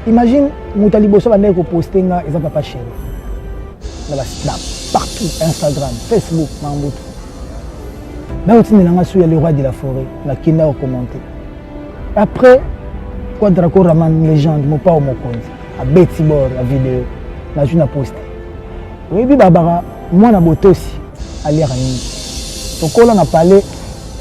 Imagine, Moutali Bosso va aller poster un exemple pas chéri. Dans la Snap, partout, Instagram, Facebook, Mambout. Là où tu es le roi de la forêt, la Kina a commenté. Après, quand Draco Raman légende, mon pas au Mokonzi, à Betty Bor, la vidéo, la journée a posté. Oui, Barbara, moi, na boté aussi, à lire à Nini. Donc, on a parlé,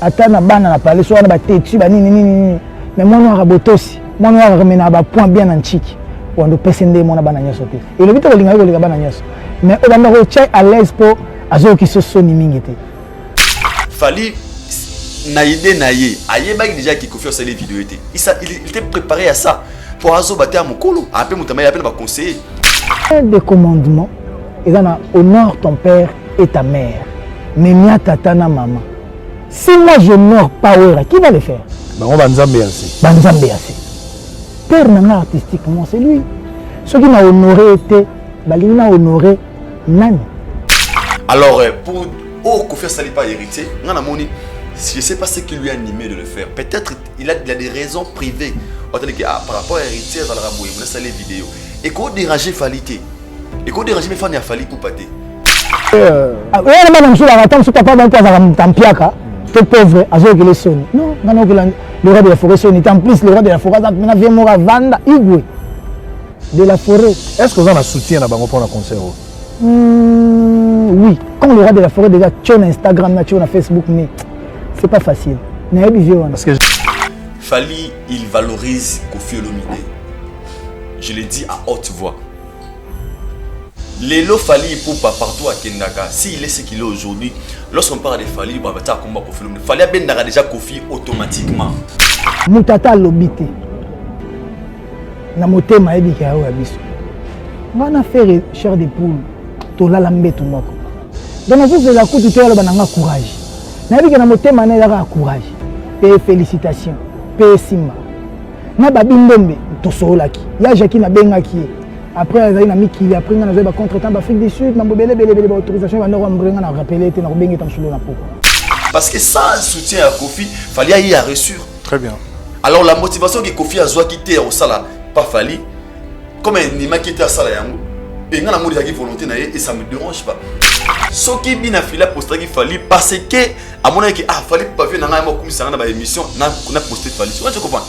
attends, na ban, on a parlé, soit on a battu, mais moi, on a boté aussi. Moi, on a remené un point bien en chic. On a passé des mots à banane sauté. Et le but de la banane. Mais on a retiré à l'aise pour azo qui se sont nimingité. Fali naïdé naïe. Aïe bag déjà qui confie sur les vidéos était. Il était préparé à ça. Pour azo battre à mon colo. Après mon il appelle ma conseiller. Des commandements. Ils en honore ton père et ta mère. Mais mia tata na maman. Si moi je n'honore pas qui va le faire? On va Nzambe assez. Nzambe assez. Père nana artistiquement c'est lui. Ceux qui m'ont honoré était il a honoré Nani. Alors pour Kofi Salipa héritier, je ne sais pas ce qui lui a animé de le faire. Peut-être il a des raisons privées. Par rapport à héritier, il a les vidéos. Et qu'on dérange Falité. Et qu'on dérange mes fans à Fali pour pâter. Oui, madame, je suis là, je papa dans Tampiaka. Tu es pauvre, à ce que les sons. Non, le roi de la forêt sonne. En plus, le roi de la forêt, il vient mourir à Vanda, Igwe. De la forêt. Est-ce que vous avez un soutien à Bango pour la concert? Oui. Quand le roi de la forêt déjà tu as Instagram, tu as Facebook, mais c'est pas facile. Parce que Fali, il valorise Kofi Olomide. Je le dis à haute voix. Lélo Fali pour pas partout à Kendaka. S'il est ce qu'il est aujourd'hui, lorsqu'on parle de Fali, il va battre combat Kofi Olomide. Fali a bien déjà Kofi automatiquement. Moutata l'obité. Na motema ebi kia ya biso. On a fait chair de poule. Tola lambe tout moko. Donc vous la coup tout le bananga courage. Na ebi na motema na ya courage. Et félicitations. Pe sima. Na babindombe to solaki. Ya jaki na bengaki. Après azali na miki après na zoba contre-temps d'Afrique du Sud, na bobele bele autorisation va ndoro mbrenga na rappeler te na bengi tam solo na poko. Parce que sans soutien à Kofi, Fali y a reçu. Très bien. Alors la motivation que Kofi a quitté au sala pas Fali comme un nima qui était à sala yango et ngana modiaki volonté na et ça me dérange pas. Ce qui bina fila poster qui Fali parce que à mon avis que Fali pas venir na ngama comme ça na ba émission na poster Fali. Tu comprends?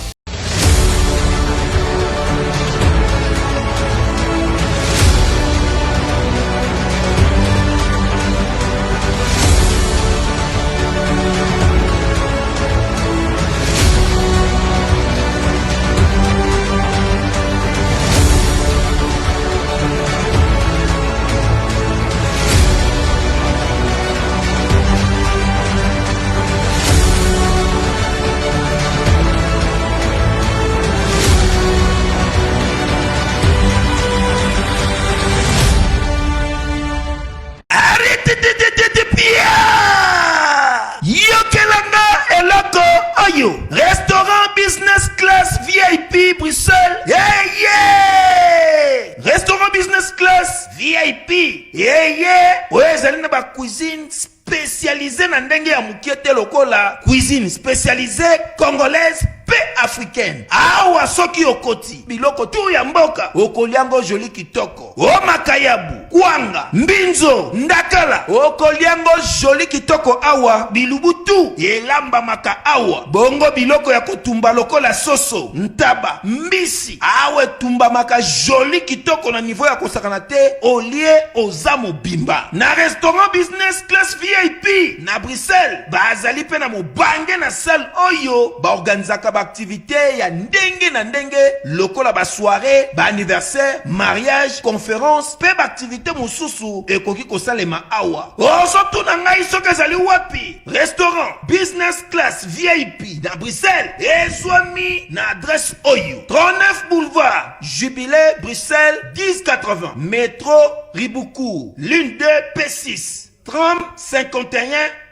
Restaurant business class VIP Bruxelles. Yeah, yeah. Restaurant business class VIP. Yeah, yeah. Ouais, zali na ba cuisine spécialisée na ndenge ya mukiete lokola. Cuisine spécialisée congolaise pe africaine. Awa soki okoti. Biloko tu ya mboka. Okoliango joli kitoko. O makayabu. Kwanga. Mbinzo. Ndakala. Okoliango joli kitoko awa. Bilubutu. Elamba maka awa. Bongo biloko ya kotumba lokola soso. Ntaba. Mbisi. Awe tumba maka joli kitoko na niveau ya kosakana te. Olie ozamo bimba. Na restaurant business class VIP. Na Bruxelles. Bazali pe na mobange na salle oyo. Ba organizaka activité ya ndenge na ndenge lokola ba soirée, ba anniversaire, mariage, conférence, pe ba activité mususu ekoki kosalema awa. Osoto na ngai soka zali wapi? Restaurant business class VIP na Bruxelles. Ezwami na adresse oyo. 39 boulevard Jubilé Bruxelles 1080. Métro Riboucourt. L'une 2 P6. 30 51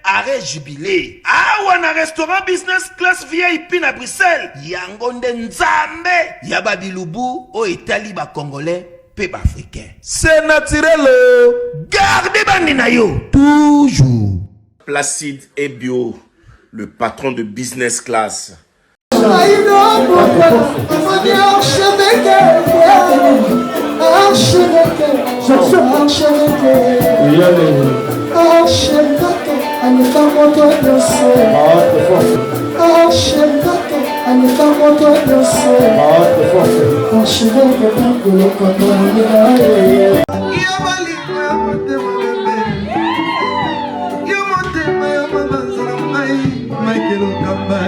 arrêt Jubilé. Awa na restaurant business class VIP na Bruxelles. Yango nde nzambe ya babilubu o etali ba congolais pe ba africain. C'est naturel. Gardez bandi na yo toujours. Placide et Bio, le patron de business class. Archevêque, je suis archevêque. Archevêque, anita moto nyonso. Archevêque, anita moto nyonso. Archevêque, nakolo koto ninaye. Michael Okamba,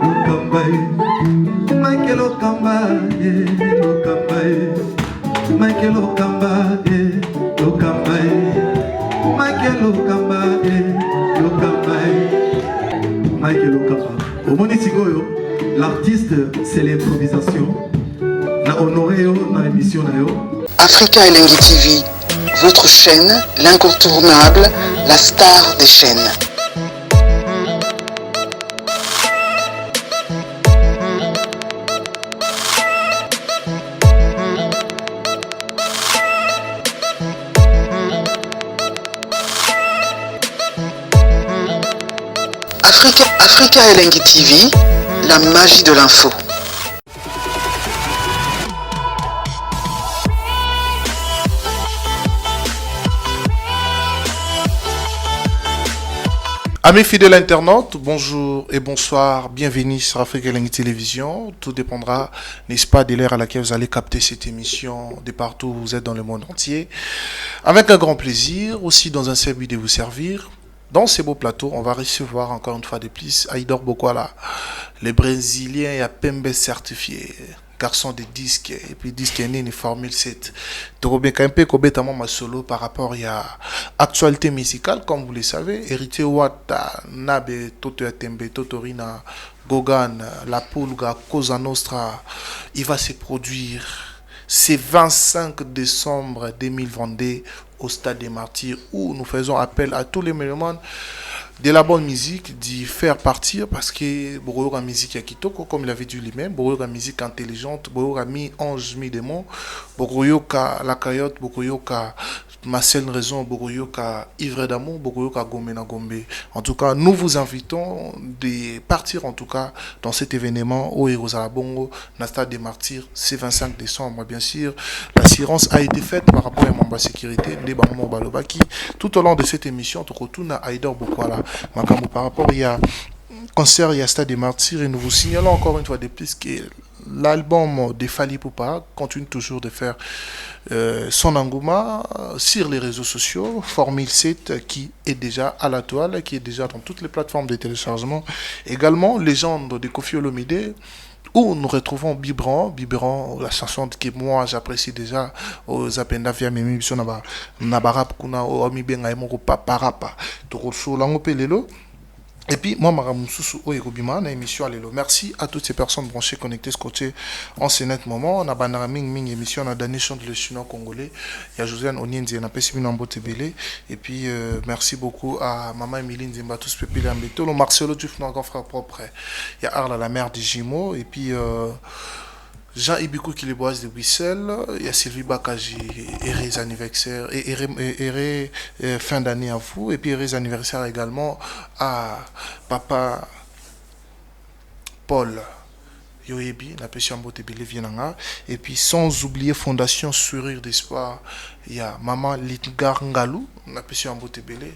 Okamba, Michael Okamba, Okamba, Michael Okamba, Okamba, Michael Okamba, Okamba, Michael Okamba. Au Monitigoyo, l'artiste c'est l'improvisation. Na honoré dans l'émission na yo. Africa Elengi TV, votre chaîne, l'incontournable, la star des chaînes. Africa Elengi TV, la magie de l'info. Amis fidèles internautes, bonjour et bonsoir, bienvenue sur Africa Elengi Télévision. Tout dépendra, n'est-ce pas, de l'heure à laquelle vous allez capter cette émission de partout où vous êtes dans le monde entier. Avec un grand plaisir, aussi dans un seul but de vous servir. Dans ces beaux plateaux, on va recevoir encore une fois de plus Aïdor Bokwala, le Brésilien et à Pembe certifié, garçon de disque, et puis disque est né une Formule 7. Donc, bien, quand même, complètement ma solo par rapport à actualité musicale, comme vous le savez, hérité Wata, Nabe, Toto Atembe, Totorina, Gogan, La Pulga, Cosa Nostra, il va se produire ce 25 décembre 2022 au Stade des Martyrs, où nous faisons appel à tous les mélomanes de la bonne musique d'y faire partir, parce que beaucoup de musique à Kitoko, comme il avait dit lui-même, beaucoup de musique intelligente, beaucoup de mi ange mi démon, beaucoup de la caillotte, beaucoup de Marcel Raison, beaucoup de Ivre d'amour, beaucoup de Gombe na Gombe. En tout cas, nous vous invitons de partir en tout cas dans cet événement au Héros-Bongo, dans le Stade des Martyrs, c'est 25 décembre. Bien sûr, l'assurance a été faite par rapport à ma sécurité, tout au long de cette émission, tout retourne à Aïdor Bokwala. Par rapport il y a concert, il y a Stade des Martyrs, et nous vous signalons encore une fois de plus que l'album de Fally Ipupa continue toujours de faire son engouement sur les réseaux sociaux. Formule 7 qui est déjà à la toile, qui est déjà dans toutes les plateformes de téléchargement. Également, Légende de Koffi Olomide, où nous retrouvons Biberon, la chanson que moi j'apprécie déjà aux Apenda via mes émissions Nabarap Kuna, Omi Benga Emoko Paparapa, Toroso Langopelelo. Et puis, moi, Maramousou Oegobima, na émission Alelo. Merci à toutes ces personnes branchées, connectées, scotchées en ce net moment. On a Banara Ming émission, on a Danation de le chinois congolais. Il y a Josiane Onienzi, on a Pessimine Ambotebele. Et puis, merci beaucoup à Maman Emiline Zimba, tous Pépile Ambeto, le Marcelo Duf, notre grand frère propre. Il y a Arla, la mère des Jumeaux. Et puis, Jean Ibikou qui les boise de Wissel, il y a Sylvie Bakaji, heureux anniversaire, et fin d'année à vous, et puis heureux anniversaire également à Papa Paul Yoebi, la péché en beauté Vienanga, et puis sans oublier Fondation Sourire d'Espoir, il y a Maman Litgar Ngalou, la péché en beauté Bélé.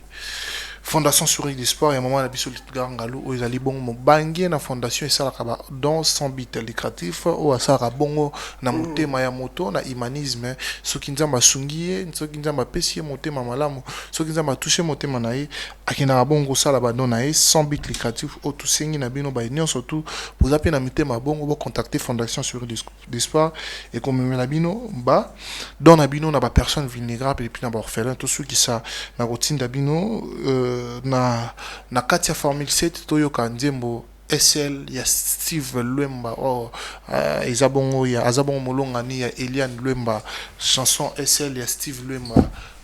Fondation Sourire d'Espoir, il y a un moment, la Litgar Ngalou, où ils allaient bon, banguer la fondation, et ça, dans son but lucratif, où ça, bongo, na moté, maya moto, na humanisme, ce qui nous a sungié, ce qui nous a pessié, moté, mamalamu, ce qui nous a touché, moté, manaï, à qui n'a bongo, ça, là-bas, non, sans but lucratif, au tout saigné, na bino, baignon, surtout, vous appelez na moté, ma bongo, vous contactez Fondation Sourire d'Espoir, et comme la bino, bah, dans la bino, n'a pas personne vulnérable, et puis n'a pas orphelin, tous ceux qui ça, na routine d'abino, na Katia Formule 7 toyoka nzembo SL ya Steve Lwemba Izabongo ya Azabongo Molongani ya Eliane Lwemba chanson SL ya Steve Lwemba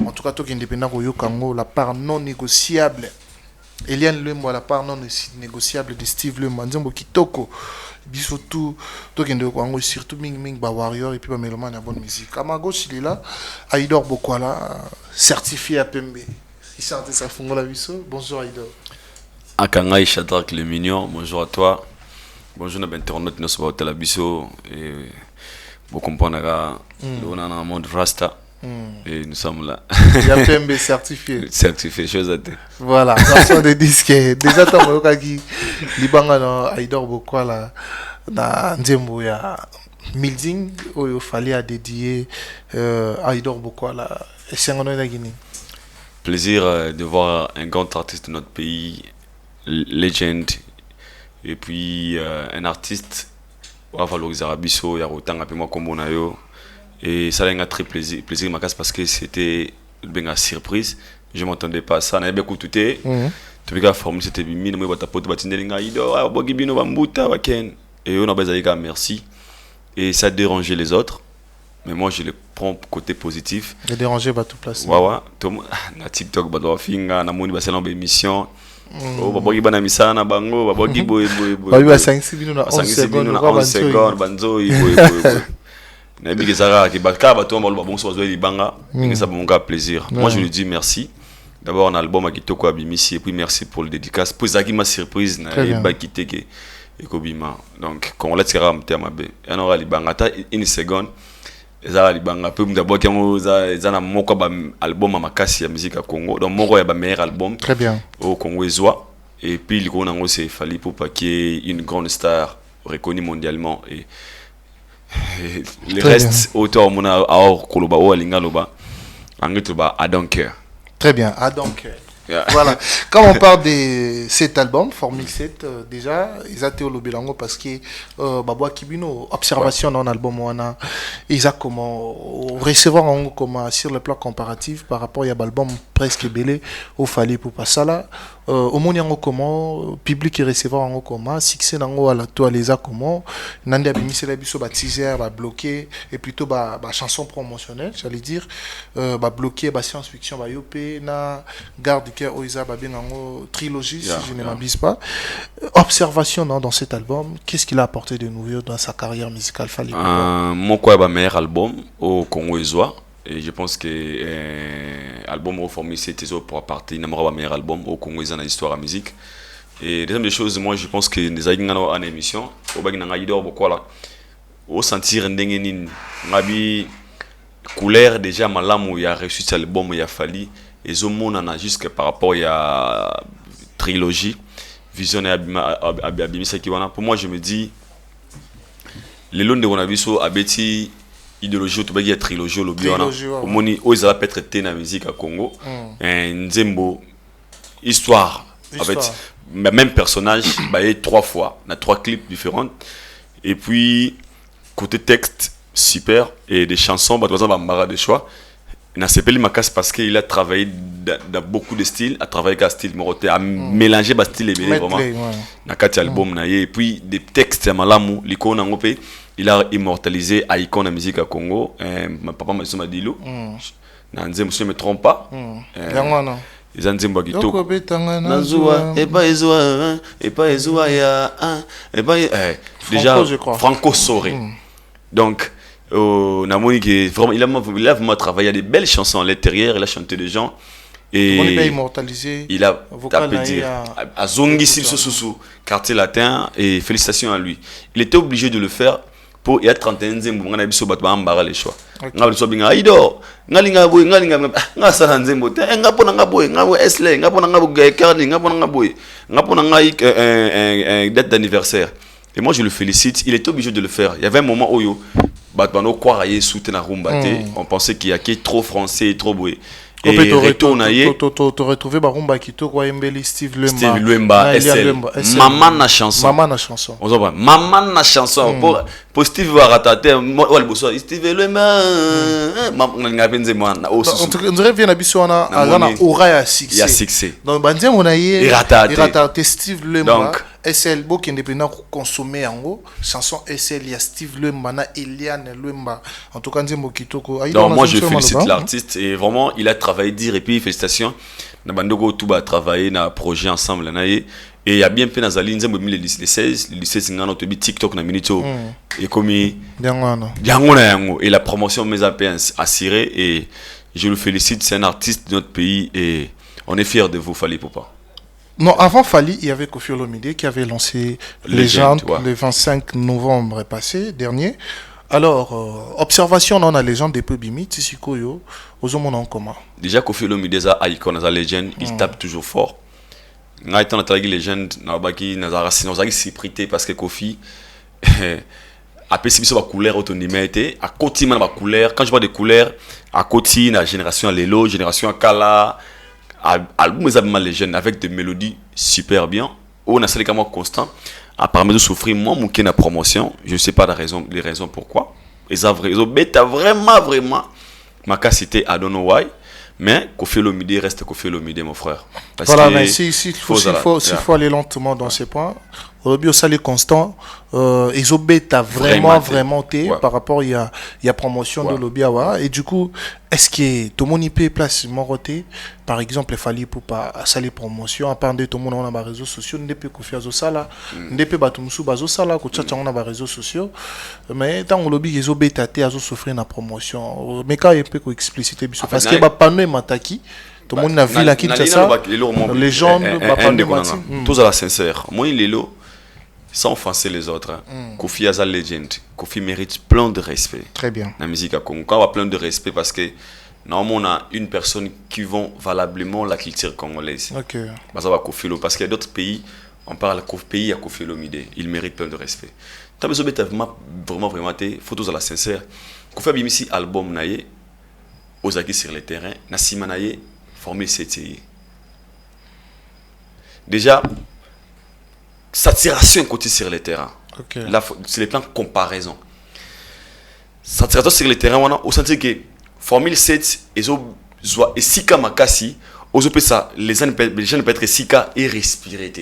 en tout cas toki indépendant koyoka ngo la part non négociable Eliane Lwemba la part non négociable de Steve Lwemba nzembo kitoko biso tout toki ndeko ngo surtout ming ba warrior et puis ba mélomane à bonne musique à ma gauche il est là Aïdor Bokwala certifié à Pembe. Bonjour Aïdor. Akangai Shadrach le mignon, bonjour à toi. Bonjour à l'internaute, nous sommes à Bisso. Vous comprenez, on est dans un monde Rasta. Et nous sommes là. Il y a PMB certifié. Certifié, chose à dire. Voilà, garçon de disque. Déjà, tu as dit, Libanga na Aïdor Bokwala, na Nzembo ya Milding, où il fallait dédier Aïdor Bokwala. Et c'est un honneur Guinée. Plaisir de voir un grand artiste de notre pays, legend, et puis un artiste, on va valoriser Arabiso, il y a autant à moi comme on a eu. Et ça a été très plaisir ma casse parce que c'était une surprise. Je ne m'attendais pas à ça. On avait beaucoup tout et tu peux former cette bimine, moi ta pote batine linga ido, ah bogi bino bambuta waken. Et on a besoin de merci. Et ça a dérangé les autres. Mais moi je le prends côté positif. Le déranger va tout placer. Ouais, tout na TikTok ba do finga na moni ba selon émission. Oh babogi bana misana bango babogi boy. Ba 5 minutes na 11 secondes banzo boy. Na bi kesara ki baka ba to mbalo ba bonso zo libanga. Et ça me fait plaisir. Moi je lui dis merci. D'abord un album à Kitoko Abimisi et puis merci pour le dédicace. Pour ça qui m'a surprise na ba kiteke et kobima. Donc quand on l'a tiré am terme be. On aura libanga ta une seconde. Ezala libanga peu d'abord quand za na moko ba album makasi ya musique à Congo. Donc moko ya ba meilleur album. Très bien. Au Congo ezwa et puis le nango c'est fallait pour pas qu'il y ait une grande star reconnue mondialement et le reste auteur mona aor koloba o alinga loba angetoba I don't care. Très bien, I don't care. Yeah. Voilà. Quand on parle de cet album, Formule 7, déjà, ils ont été au Lobelango parce que Baboa Kibino, observation dans l'album, ils ont comment recevoir comment sur le plan comparatif par rapport à l'album presque belé, au fallait pour passer là. Au monde yango comment public et recevoir yango comment succès nango à la toile les a comment nandi abimisi la biso ba teaser ba bloqué et plutôt ba chanson promotionnelle j'allais dire ba bloqué ba science fiction ba yopé na garde du cœur oiza ba bien yango trilogie si je ne m'abuse pas. Observation dans cet album, qu'est-ce qu'il a apporté de nouveau dans sa carrière musicale Fally mon quoi ba meilleur album au Congo ezwa. Et je pense que l'album reformé c'était pour partir n'aimera meilleur album au Congo ils ont histoire à musique et deuxième des choses moi je pense que les aïgna en émission au bag na idor beaucoup là au sentir ndengeni ngabi couleur déjà malamu il a reçu cet album il a fallu et zo monana jusque par rapport à trilogie visionnaire abimisa qui wana pour moi je me dis les lots de on a vu so abeti idéologie autour de la trilogie au moni où ils allaient être traités dans la musique à Congo Nzembo histoire avec même personnage bah 3 fois dans 3 clips différents et puis côté texte super et des chansons bah par exemple de choix n'a pas makas parce qu'il a travaillé dans beaucoup de styles à travailler avec un style moroté à mélanger bas style et vraiment dans 4 albums et puis des textes à malamu l'icône en pays il a immortalisé Icon la musique à Congo ma papa m'a dit l'eau Nzembo si je me trompe pas ils ont Nzembo Gito Nazua et pas Ezua ya et pas déjà Franco Soré donc Namoni qui vraiment il a vraiment travaillé des belles chansons à l'intérieur il a chanté des gens et il a tapé dire à Zongi Silsousou quartier latin et félicitations à lui il était obligé de le faire pour il y a 31 Nzembo ngana biso bato ba mbara les choix ngalo so binga ido ngalinga boy ngalinga ngasa Nzembo te ngapona ngaboy ngabo esle ngapona ngabo gaikani ngapona ngaboy ngapona ngai date d'anniversaire et moi je le félicite il était obligé de le faire il y avait un moment où bato croire à soutenir rumba on pensait qu'il y a qui trop français trop beau et retourne tu retrouvé barumba kito kwa Embeli Steve Luemba SL maman na chanson on s'en maman na chanson pour Steve va rater moi le bosso Steve Luemba maman nga penze moi na aussi on dirait bien abiso na aura ya succès donc bandia mon aïe raté Steve Luemba SL bo qui indépendant consommer yango chanson SL ya Steve Luemba na Eliane Luemba en tout cas Nzembo Kitoko donc moi je félicite l'artiste et vraiment il a travaillé dire et puis félicitations na bandoko tout ba travailler na projet ensemble na et il y a bien fait Nazali Nzembo 2016 le lycée singano to bi TikTok na minito et comme yango et la promotion mes APS assurée et je le félicite c'est un artiste de notre pays et on est fiers de vous Fally Ipupa. Non, avant Fally, il y avait Koffi Olomide qui avait lancé Légende le 25 novembre passé, dernier. Alors, observation dans la légende des Pebimi, Tissikoyo, aux hommes en commun. Déjà, Kofi Olomide, a icône, a légende, il tape toujours fort. N'a été notre légende, n'a pas qui n'a pas si prité parce que Kofi a perçu sa couleur autonomité, à côté de ma couleur. Quand je vois des couleurs, à côté la génération Lelo, génération Kala, album les albums légende avec des mélodies super bien. On a salé comme constant. À part de souffrir, moi, mon qui na promotion, je ne sais pas les raisons pourquoi. Ils ont vraiment ma cité, I don't know why. Mais Kofi Olomide reste Kofi Olomide, mon frère. Parce voilà, que mais s'il faut aller lentement dans ces points, au bio salé constant, Ezobé t'a vraiment été par rapport il y a promotion de l'Obiawa. Et du coup, est-ce que tout le monde y peut place Moroté, par exemple, il fallait pour pas saler promotion, à part de tout le monde on a des réseaux sociaux, ne peut que faire ça là, ne peut pas tout le monde ça là, que tchatcha on a des réseaux sociaux, mais tant on lobby Ezobé t'a été à souffrir la promotion, mais quand il peut qu'on expliciter parce que bah pas nous mataki. Tout le monde a vu la Kinshasa, les gens tous à la sincère. Moi, Lelo, sans offenser les autres, Kofi a legend. Kofi mérite plein de respect. Très bien. La musique à Congo. On a plein de respect parce que normalement, on a une personne qui vend valablement la culture congolaise. Ok. Parce qu'il y a d'autres pays, on parle de pays à Kofi Olomide. Il mérite plein de respect. Tant que tu as vraiment été, photos à la sincère. Kofi a mis album naïe, Ozaki sur le terrain, Nassima naïe, formé CTI. Déjà, saturation côté sur le terrain. Okay. Là, c'est les plans de comparaison. Saturation sur le terrain, on a au sens que Formule 7 et Sika Makasi, les gens peuvent être Sika et respirer.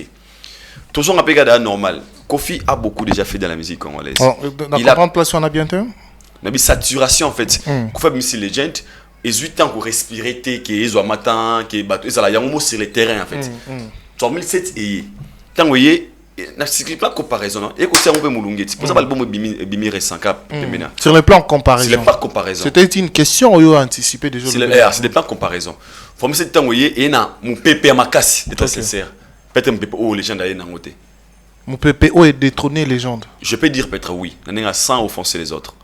Toujours un peu normal. Kofi a beaucoup déjà fait dans la musique congolaise. Dans la grande place, on a bientôt une saturation en fait. Kofi a mis sur les gens. Et 8 ans pour respirer, qui est au matin, qui est battu, il y a un mot sur le terrain en fait. 2007 et tant que vous voyez, c'est pas comparaison. Et que c'est un peu moulungé. C'est pour ça que l'album est bimi récent. Sur le plan comparaison. Sur le plan comparaison. C'était une question où vous anticipé déjà. C'est des plans comparaison. Faut me dire tant que vous voyez, et na mon pépé à ma casse, d'être sincère. Peut-être mon pépé oh les gens d'ailleurs n'a côté. Mon pépé oh est détrôné légende. Je peux dire peut-être oui. N'en a sans offenser les autres.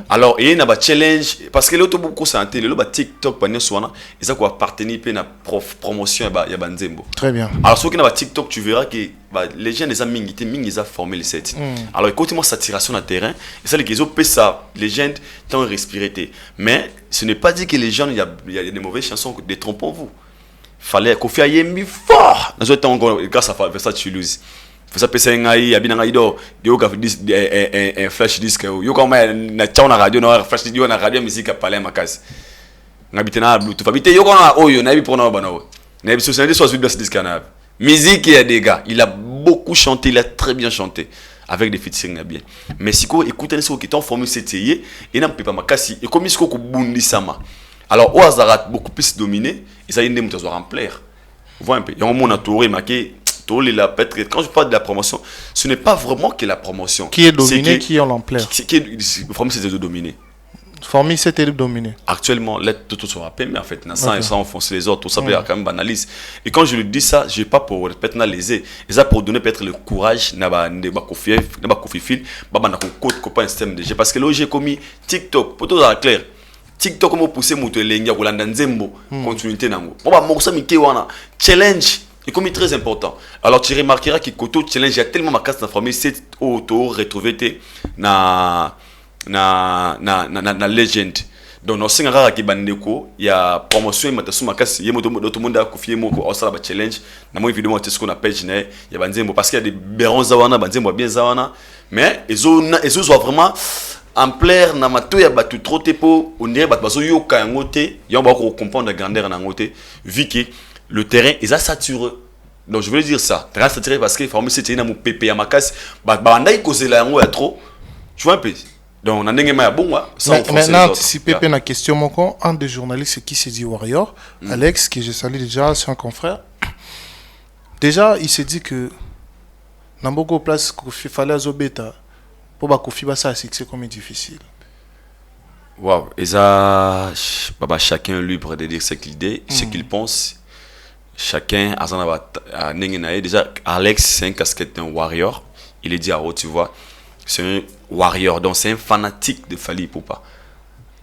Alors, il y a un challenge parce que l'autre beaucoup santé, le TikTok, ils ont appartenu à la promotion de Banzembo. Très bien. Alors, sur TikTok, tu verras que les gens les ont formé les sets. Alors, écoutez-moi, saturation de terrain, et ça, les ont fait ça, les gens ont respiré. Mais ce n'est pas dit que les gens, il y a des mauvaises chansons, détrompons-vous. Il fallait qu'on fasse un fort. Grâce à ça, tu loses. Fasa pesa ngai abina ngai do yoga un flash disc yo kama na chauna radio na flash disc na radio musique pale makasi ngabite na bluetooth abite yo kona oyo na bi pona bana o na bi société soit sur disque na musique il y a des gars il a beaucoup chanté, il a très bien chanté avec des featuring bien mais siko écoutez ce qui t'ont formé CTI et n'a pas makasi et comme siko ko bundi sama alors au hasard beaucoup plus dominé et ça y est ndem to remplir voit un peu il y a un monde entouré marqué. Quand je parle de la promotion, ce n'est pas vraiment que la promotion. Qui est dominé, qui est en l'ampleur. Formule, c'était de dominer. Formule, c'était de dominer. Actuellement, l'aide tout sera mais en fait, sans enfoncer les autres, tout ça peut quand même banalise. Et quand je lui dis ça, je n'ai pas pour répéter léser. Et ça pour donner peut-être le courage, n'a pas confié, un système de jeu. Parce que là, j'ai commis TikTok, pour tout clair. TikTok, comment pousser mon télénga, ou l'andanzembo, continuité nango. Bon, bah, mon challenge. C'est comme très important. Alors tu remarqueras que Koto Challenge il y a tellement ma casse d'informer c'est auto retrouvé na legend. Donc dans ce cas qui bandeko il y a promotion matasu ma casse yemo tout le monde a confié mo ko osala ba challenge na moi évidemment c'est ce qu'on appelle il y a banzembo parce qu'il y a des berons zawana banzembo bien zawana mais ils ont vraiment en plaire na mato ya batu trop tepo on dirait batu bazo yoka yangote ya ba ko comprendre la grandeur na ngote vu que le terrain est saturé. Donc je veux dire ça. Terrain saturé parce que Formule 7 na mon pépé à ma casse. Banda il cause la yango ya trop. Tu vois un peu. Donc on a n'engagé ma bon maintenant si pépé na question mon con un des journalistes qui s'est dit Warrior, Alex que je salue déjà, c'est un confrère. Déjà il s'est dit que dans beaucoup de places Kofi fallait azobeta pour ba Kofi ba ça c'est comme difficile. Waouh, et ça chacun libre de dire ce qu'il dit, ce qu'il pense. Chacun a déjà Alex c'est un casquette d'un warrior il est Diaro, tu vois. C'est un warrior, donc c'est un fanatique de Fally Ipupa.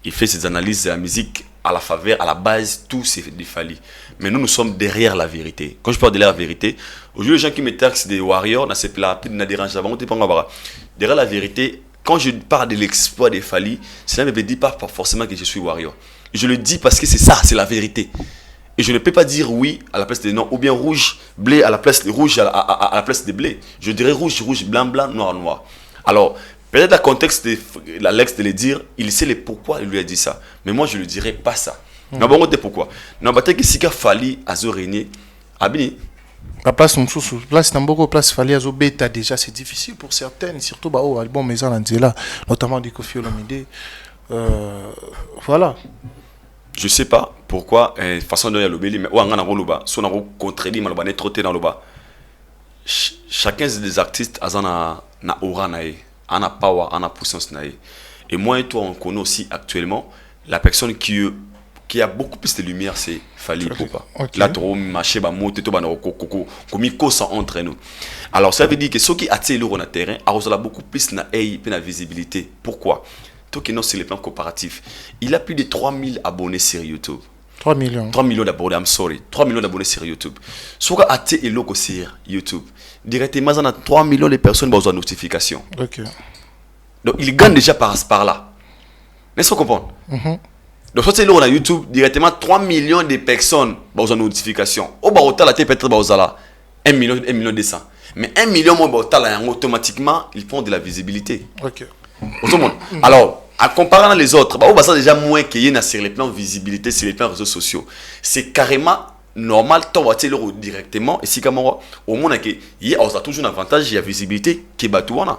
Il fait ses analyses de la musique à la faveur, à la base, tout c'est de Fally. Mais nous sommes derrière la vérité. Quand je parle derrière la vérité, aujourd'hui, les gens qui me taxent des warriors, derrière la vérité, quand je parle de l'exploit de Fally, cela ne me dit pas forcément que je suis warrior. Je le dis parce que c'est ça, c'est la vérité. Et je ne peux pas dire oui à la place de non, ou bien rouge, blé à la place de rouge, à la place de blé. Je dirais rouge, rouge, blanc, blanc, noir, noir. Alors, peut-être le contexte de l'Alex de le dire, il sait le pourquoi il lui a dit ça. Mais moi, je ne le dirais pas ça. Non, bon, pourquoi? Non, peut-être que si il Fally à régner, Abini. La place Nambogo, place Fally à bêta déjà, c'est difficile pour certaines, surtout au album Maison Lanzela, notamment du Koffi Olomide. Voilà. Je sais pas pourquoi, façon de l'obéli, mais on a un rôle, si on a contredit, on a trop dans le bas. Chacun des artistes a na aura nae, a power, a puissance nae. Et moi et toi, on connaît aussi actuellement la personne qui a beaucoup plus de lumière, c'est Fally Ipupa. Là, tu as marché, monté, tu as mis entre nous. Alors, ça veut dire que ceux qui attirent le terrain, ont beaucoup plus de visibilité. Pourquoi? Toi qui non, c'est le plan comparatif. Il a plus de 3000 abonnés sur YouTube. 3 millions. 3 millions d'abonnés, I'm sorry. 3 millions d'abonnés sur YouTube. Ce qui a attiré le sur YouTube, directement, il y a 3 millions de personnes qui ont une notification. Ok. Donc, il gagne déjà par là. N'est-ce pas comprendre? Donc, si tu as YouTube, directement 3 millions de personnes ont une notification. Au bas, peut-être 1 million 200. Mais 1 million, automatiquement, ils font de la visibilité. Ok. Alors, en comparant les autres, ça déjà moins qu'il y ait sur les plans visibilité, sur les plans réseaux sociaux. C'est carrément normal, tu vas directement. Et si au moins, il y a toujours un avantage, il y a visibilité qui est batouana.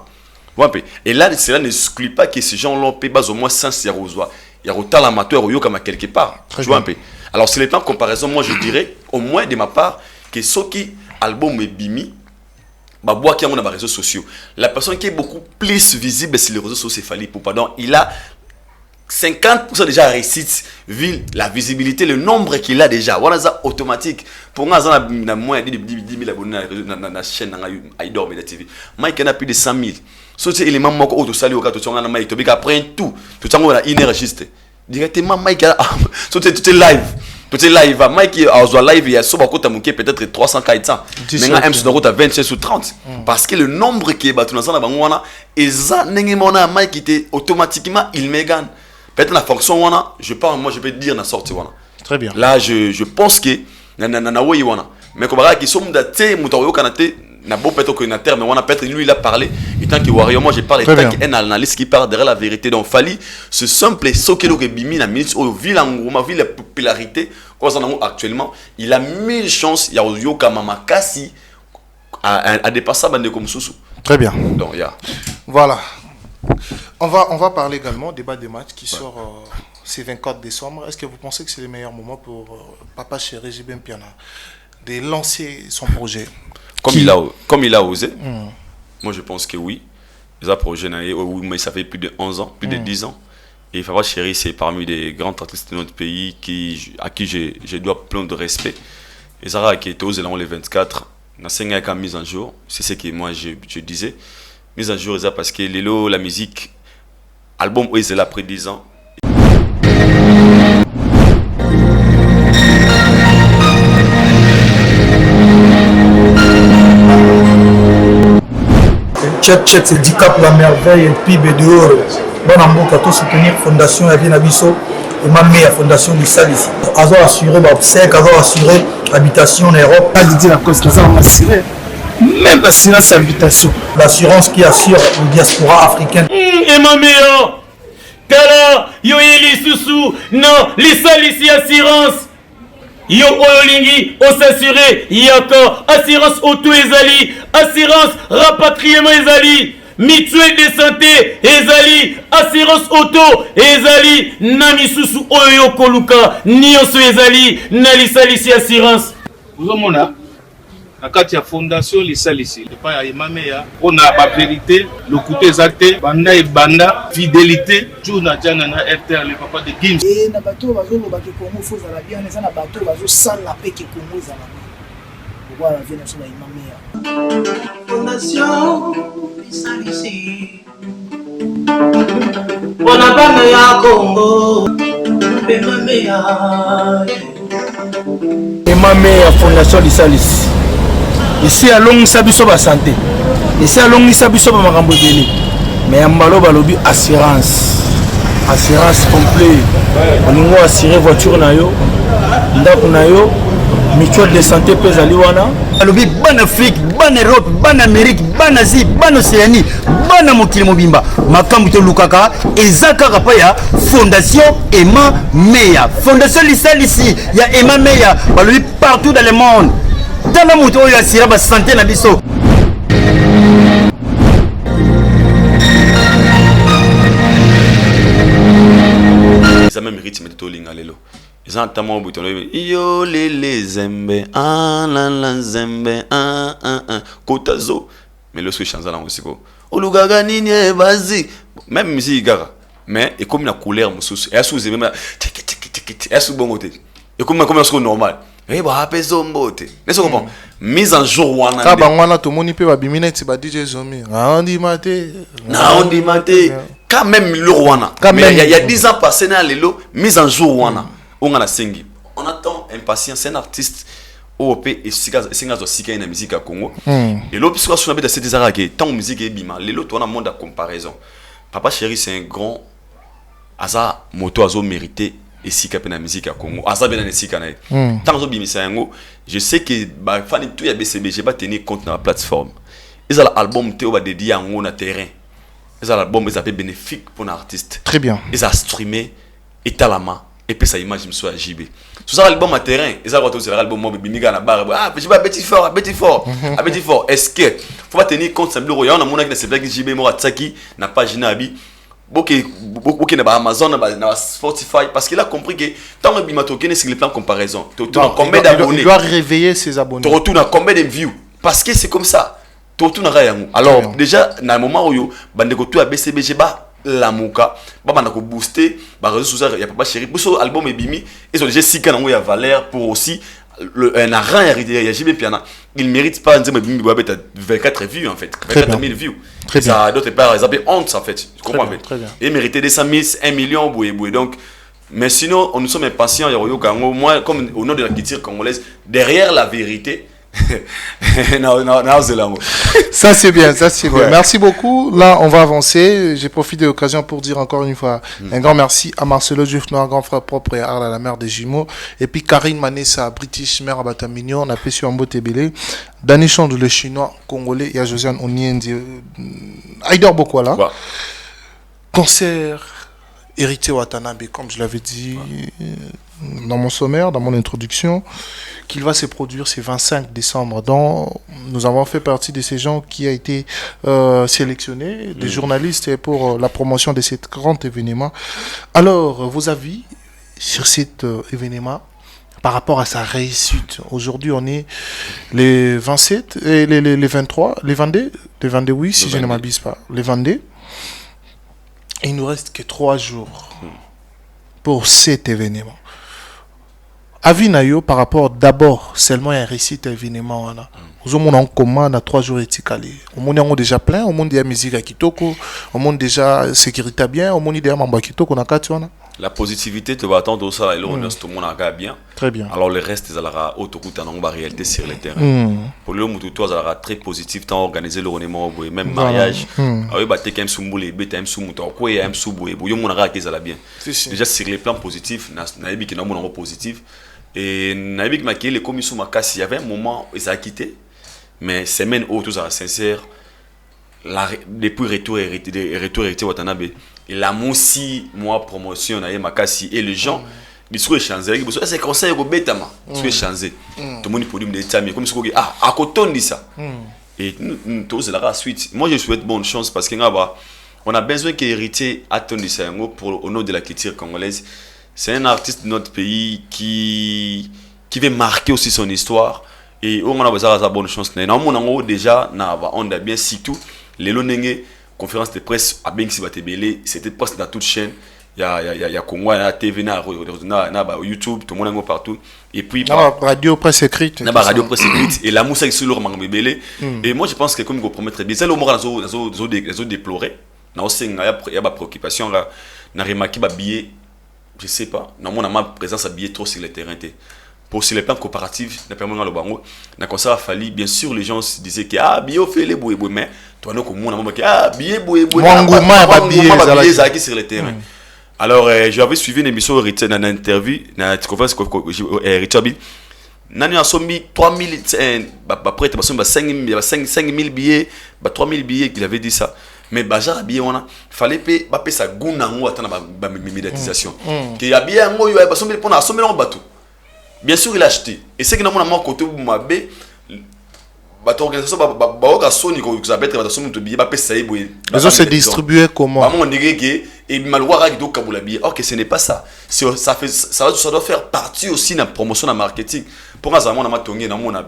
Et là, cela n'exclut pas que ces gens-là peuvent au moins 5 euros. Il y a autant l'amateur ou comme quelque part. Tu vois un peu. Alors, sur les plans de comparaison, moi je dirais, au moins de ma part, que ce qui album est bimi, bois qui a les réseaux sociaux. La personne qui est beaucoup plus visible sur les réseaux sociaux, c'est Fally Ipupa. Donc, il a 50% déjà réussite, vu la visibilité, le nombre qu'il a déjà. Voilà, ça automatique. Pour moi, il y a moins de 10 000 abonnés dans la chaîne Aïdor Media TV. Moi, il y en a plus de 100 000. Sauf que les éléments qui sont salués au cas où après tout le monde a une heure juste. Directement, Mike a tout est live. Tout est live. Mike a live, il y a peut-être 300 400. Maintenant, M sur à 26 ou 30. Parce que le nombre qui est battu dans la banque, et ça, Mike était automatiquement, il me gagne. Peut-être la fonction, je parle, moi je peux dire la sortie. Très bien. Là, je pense que, mais comme ils sont datés, n'a beau peut-être que na terre, mais on a peut-être lui il a parlé. Et tant que warrior, moi j'ai parlé tant qu'un analyste qui parle derrière la vérité. Donc Fally, ce simple soké que bimi na minute au ville en gros, ville la popularité quoi ça actuellement, il a 1000 chances il y a yo kama makasi à dépasser bande comme Soussou. Très bien. Donc il y a voilà. On va parler également débat des matchs qui sort ce 24 décembre. Est-ce que vous pensez que c'est le meilleur moment pour Papa Chéri JB Mpiana de lancer son projet? Comme il a osé, moi je pense que oui. Les projets, mais ça fait plus de 11 ans, plus de 10 ans. Et Papa Chéri, c'est parmi les grands artistes de notre pays à qui je dois plein de respect. Et Zara qui est osé les 24, n'a pas mise en jour. C'est ce que moi je disais. Mise en jour, c'est parce que la musique, album est là après 10 ans. Tchèque, c'est 10 cap la merveille et puis dehors. Bon en bon à soutenir Fondation Avien Abisso et ma meilleure Fondation du Sal ici. Avoir assuré obsèque, avoir assuré habitation en Europe. Pas dit la cause qu'ils ont assuré. Même l'assurance habitation. L'assurance qui assure la diaspora africaine. Et ma meilleure, Kala, Yoeli Soussou, non, les Sal ici assurance. Yo olingi s'assurer yako assurance auto ezali assurance rapatriement ezali mutuelle de santé ezali assurance auto ezali na misusu oyo koluka nyonso ezali na lisalisi assurance ozomona na kati ya fondation lisalisi epai ya emameya mpona bavérité lokuta eza te banda ebanda fidélité jour na jana na RTR le papa de Gims na bato bazolobaki Congo fozala bien eza na bato bazosala mpe ke Congo ezala bien pourquoi la vie ne soit pas meilleure. Fondation ici. Wana bana ya Congo, Emame Fondation Lisalis. Ici à Longisa biso ba santé. Ici à Longisa biso ba makambo délé. Mais ambalo balobi assurance. Assurance complet. Olingo assurer voiture na yo, ndako na yo, mutuelle de santé pesa liwana. Balobi ban Afrique, ban Europe, ban Amérique, ban Asie, ban Océanie, ban mokili mobimba. Makambu to lukaka ezaka kapa ya Fondation Emma Meya. Fondation Lisalisi ya Emma Meya balobi partout dans le monde. Dans la moto ya sira ba santé na biso. Ça même rythme de tolinga lelo. Ils ont notamment bouton yo lele zembe la la zembe kotazo. Mais lorsque je chante la musique, olugaga nini vas-y. Même musique gaga. Mais et comme la couleur mususu. Et sous même et sous bon côté. Et comme c'est normal. Eh bah apeso mbote. N'est-ce pas? Mise en jour wana. Ka bangwana to moni pe ba bimina ti ba DJ Zomi. Na on dit maté. Quand même le Rwanda. Mais il y a 10 ans passé dans l'élo, mise en jour Rwanda. On a sengi. On attend impatient, c'est un artiste OP et singa zo sika na musique à Congo. Et l'autre puisque on a de ces arrêts tant musique est bima. L'élo on a monde à comparaison. Papa chéri c'est un grand asa moto azo mérité et sika pe na musique à Congo. Asa bien na sika na. Tant zo bimisa yango, je sais que ba fan tout ya BCB, j'ai pas tenir compte dans la plateforme. Ils ont l'album Théo va dédié en haut na terrain. Ils ont l'album ils appellent bénéfique pour l'artiste. Très bien. Ils ont streamé et talama et puis ça image me soit JB. Tout ça l'album à terrain, ils ont retrouvé l'album moi bimiga na barre. Ah, je vais petit fort. Est-ce que faut pas tenir compte ça bleu on a mon qui c'est blague JB moi Tsaki na page na abi. Beaucoup na Amazon na Spotify parce qu'il a compris que tant que bima token sur les plans comparaison. Tu retournes combien d'abonnés? Il doit réveiller ses abonnés. Tu retournes combien de views? Parce que c'est comme ça. Alors déjà dans le moment où bandeko tout a BCBG ba la muka ba bandako booster ba réseaux sociaux il y a pas chéri pour ce album ebimi ils ont déjà 6 ans où il y a valeur pour aussi un arrang ya JB Piana il mérite pas nzembe bimi ba beta 24 vues en fait 24 000 vues ça d'autre part ils appellent honte en fait tu comprends bien et mériter 200 000 1 million boué donc mais sinon on nous sommes impatients yo kango moi comme au nom de la culture congolaise derrière la vérité. Ça c'est bien, ça c'est bien. Merci beaucoup. Là, on va avancer. J'ai profité de l'occasion pour dire encore une fois un grand merci à Marcelo Juif, notre grand frère propre et Arla, la mère des jumeaux. Et puis Karine Manessa, British mère à Batamignon, on a fait sur un beau tébélé. Dani Chond, le chinois congolais, il y a Josiane Onyendi. Aïdor Bokwala. Concert hérité Watanabe, comme je l'avais dit dans mon sommaire, dans mon introduction, qu'il va se produire ce 25 décembre. Donc, nous avons fait partie de ces gens qui a été sélectionnés, des journalistes pour la promotion de cet grand événement. Alors, vos avis sur cet événement par rapport à sa réussite? Aujourd'hui, on est les 27 et les 23, les 22, oui, si je ne m'abuse pas, les 22. Il ne nous reste que 3 jours pour cet événement. Avis nayo par rapport d'abord seulement à un récit événement là. Au monde en commun à 3 jours étiqualés. Au monde on déjà plein, au monde il y a musique à Kitoko, au monde déjà sécurité bien, au monde il y a mamba Kitoko na kationa. La positivité te va attendre ça et là on est tout le monde a bien. Très bien. Alors le reste ça la autoroute en réalité sur le terrain. Pour le monde toi ça sera très positif tant organiser le renément même mariage. Ah oui bah t'es quand même soumoulé, t'es soumou toi quoi y a même souboué. Yo mon a qui ça la bien. Déjà sur les plans positifs na ebi qui na mon positif. Et Naïbik Maké, les commissions Makassi, il y avait un moment où ils ont quitté, mais semaine où tout ça sincère, depuis retour hérité Watanabe, et la moussi, moi, promotion, Naïbik Makassi, et les gens, ils sont échangés, c'est conseil au bêtement, ils sont échangés. Tout le monde peut dire, mais comme si à côté on dit ça. Et nous, tous, la suite. Moi, je souhaite bonne chance parce qu'on a besoin qu'héritier attende ça pour au nom de la culture congolaise. C'est un artiste de notre pays qui veut marquer aussi son histoire. Et on a besoin de sa bonne chance. On a déjà, on a bien surtout, les longues conférences de presse à Bengsi Batebele, c'était presque dans toute chaîne. il y a Congo, il y a TV, il y a YouTube, tout le monde est partout. Et puis, radio presse écrite. Radio presse écrite. Et la moussa est sur le mangue bébé. Et moi, je pense que comme vous promet très bien, c'est le moment où déplorer. Il y a des préoccupations. Il y a des billets, je ne sais pas. Il y a ma présence à billets trop sur le terrain. Pour sur les plans coopératifs, il y a le bango. Il a fallu, bien sûr, les gens se disaient que billet fait les bouées, mais toi, nous, comme on a billet boué, billet sur le terrain. Alors, j'avais suivi une émission dans une interview, dans une conférence Richard Bill. Nani a sommi 3000 après tu as 5000 billets, 3000 billets qu'il avait dit ça. Mais bajar billet on a fallait payer ça guna ngo atana ba médiatisation. Que ya billet ngo yo ba sommi pour na sommi on bateau. Bien sûr il a acheté. Et c'est que na mon côté mabe bateau organisation ba ka soni ko ça être ba sommi to billet ba payer ça boy. Les autres se distribuer comment? Ba mon ndege et malwara qui doit kabula billet. OK, ce n'est pas ça. Ça doit faire partie aussi de la promotion de marketing. Pour moi, on a tonné, on a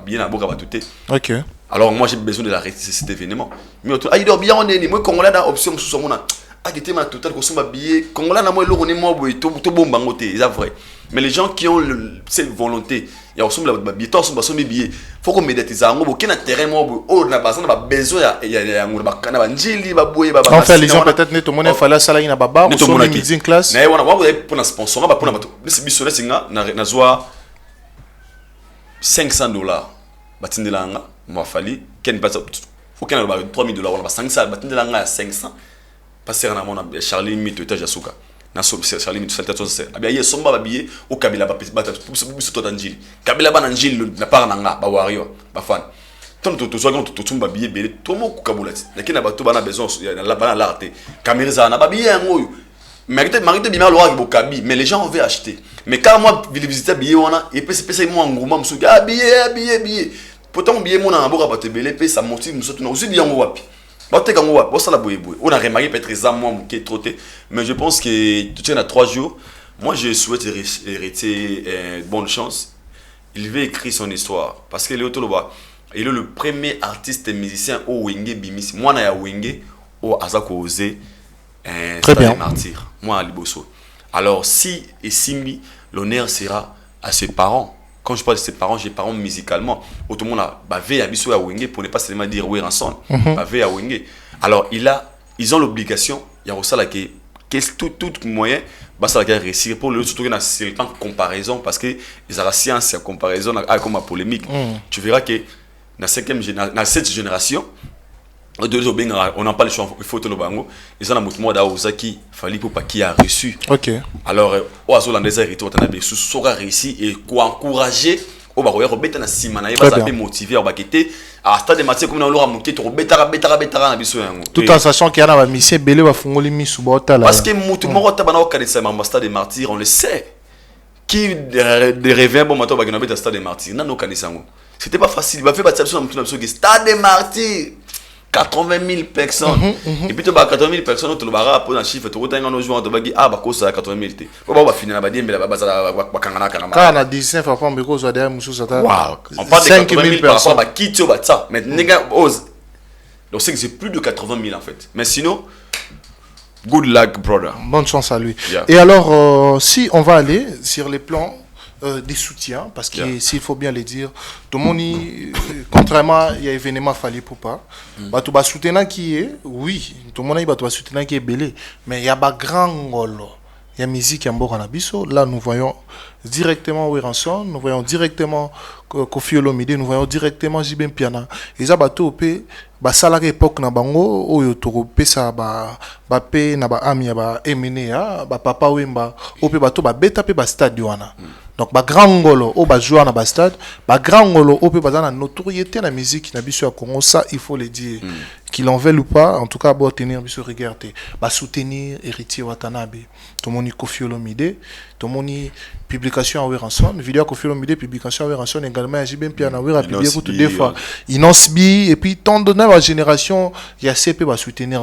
bien à boire à tout. OK. Alors moi j'ai besoin de l'arrêter cet événement. Mais il doit bien on est moi quand on a option sur mon qui ma total qu'on soit billet quand on a moi le on est moi tout bon bangoté, c'est vrai. Mais les gens qui ont cette volonté, il y a aussi la billet tous sont billets. Faut qu'on médiatise en gros aucun intérêt moi oh na besoin il y a un bakana banjili ba boye ba. En fait les gens peut-être ne tout monde fallait ça là il na baba ou sur le meeting class. Mais on va pour un sponsor pour na c'est biso singa na zoa $500 batindela moi fallait ken pas faut qu'on ait $3000 on va 500 batindela nga 500 passer na mon Charlie Mito étage asuka na Charlie Mito salta ça abia ye somba ba billet au kabila ba biso to danjili kabila ba nanjili na par nga ba wario ba fan tant to soit quand to tumba billet belé to mo ku kabulati lakini ba to bana besoin la bana l'arte caméra za na ba billet ngoyo marité bima lo ki bokabi mais les gens veulent acheter mais quand moi visiter billet on a et puis c'est moi ngoma msuki billet pourtant billet mon na boka ba te belé pe ça motive msuki na aussi bien wapi ba te kango wapi ça la boye on a remarqué peut-être ça moi qui est trotté mais je pense que tu tiens à 3 jours moi je souhaite hériter bonne chance il veut écrire son histoire parce que Léo Toloba il est le premier artiste et musicien au Wenge Bimis moi na ya Wenge au Azako Osé très bien martyr moi à Liboso alors si et Simbi l'honneur sera à ses parents. Quand je parle de ses parents, j'ai parents musicalement. Tout le monde a bavé à Bissou à Wenge pour ne pas seulement dire oui rançon. Bavé à Wenge. Alors ils ont l'obligation, il y a aussi là que tout moyen, bah ça va réussir pour le surtout dans ce temps comparaison parce que ils ont la science en comparaison comme la polémique. Tu verras que dans cette génération on n'a pas le choix, il faut te le bango. Ils ont un mouvement d'Aozaki, fallait pour pas qui a reçu. OK. Alors, aux Hollandais hérité on a bien sera réussi et quoi encourager au baroyer robeta na simana va ça peut motiver au baqueté à stade de matière comme on l'aura monté to betara na biso yango. Tout en sachant qu'il y a na mission belé va fongoli misu bota là. Parce que mutu moko ta bana okale sa stade de martyrs on le sait. Qui de rêver bon matin bagana beta stade de martyrs na no kanisango. C'était pas facile, il va faire battre sur le stade de martyrs. 80 000 personnes. Et puis tu as 80 000 personnes, tu vas poser un chiffre, tu vas nos joueurs, tu vas dire ah bah ça 80 000. On va finir la dire mais la base à Wakangana. Quand on a 19 fois mais cause derrière Moussou ça. Waouh. On parle de 80 000 par rapport à qui tu vas ça. Mais les gars ose. Donc c'est que c'est plus de 80 000 en fait. Mais sinon good luck brother. Bonne chance à lui. Yeah. Et alors si on va aller sur les plans des soutiens, parce que s'il faut bien le dire, tout le monde, contrairement, il y a événement fallu pour pas. Tu vas soutenir qui est, oui, tout le monde va soutenir qui est belé, mais il y a pas grand golo. Il y a musique qui est en Abisso. Là, nous voyons directement Weranson, nous voyons directement Kofi Olomide, nous voyons directement Jibem Piana. Et ça, bateau pe, ba salarié époque na bango, oyo toro pe sa ba pe na ba ami ba emenea, ba papa wemba, ope bateau ba beta pe ba stade wana. Donc ba grand ngolo o ba jouer na ba stade, ba grand ngolo o pe ba na notoriété na musique na biso ya Congo, ça il faut le dire. Qu'il en veuille ou pas, en tout cas, pour tenir biso regarder, ba soutenir héritier Watanabe. Tout le monde Kofi Olomide, tout le monde publication à Weranson, vidéo Kofi Olomide, publication à Weranson également, j'ai bien piano à publier pour tout des fois. Inosbi et puis tant de la génération, il y a CP va soutenir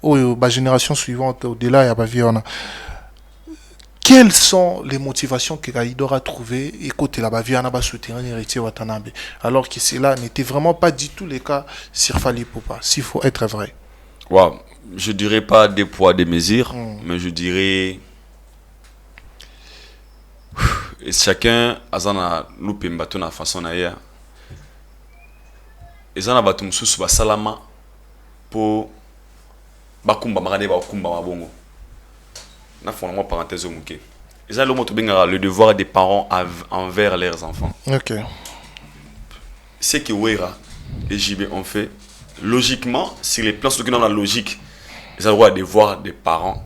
la génération suivante au-delà il y a pas violence. Quelles sont les motivations que Gaïdor a trouvées et côté là-bas, Viana va soutenir l'héritier Watanabe, alors que cela n'était vraiment pas du tout le cas sur Fali Poupa, s'il faut être vrai. Wow. Je dirais pas des poids, des mesures, mais je dirais... Et chacun a loupé une façon d'ailleurs. Et ça a battu sous salama pour bakumba magade bakumba mabongo. Na fondement parenthèse muke. Et ça le devoir des parents envers leurs enfants. OK. Ce que Wera et JB ont fait logiquement, sur les plans sur la logique, ils ont le droit de devoir des parents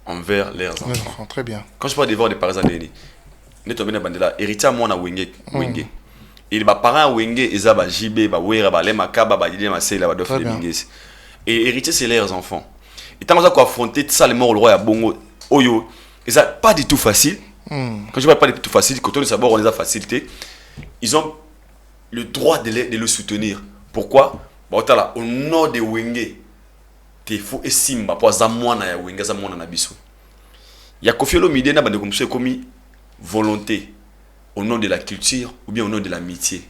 envers leurs enfants. Très bien. Quand je parle de devoir des parents héritier à moi na wenge. Et les parents wenge ils ont JB ba Wera ba Lemaka ba Didi Masela ba Dof Bingesi. Et héritier c'est leurs enfants. Et tant qu'on affronter ça les morts le roi à Bongo Oyo, et ça pas du tout facile. Quand je parle pas du tout facile, quand on les aborde on les a facilité. Ils ont le droit de le soutenir. Pourquoi? Au nom de Wenge, il faut Simba pour Zamwana ya Wenge Zamwana na biso. Ya Kofi Olomide na bande comme ça commis volonté au nom de la culture ou bien au nom de l'amitié.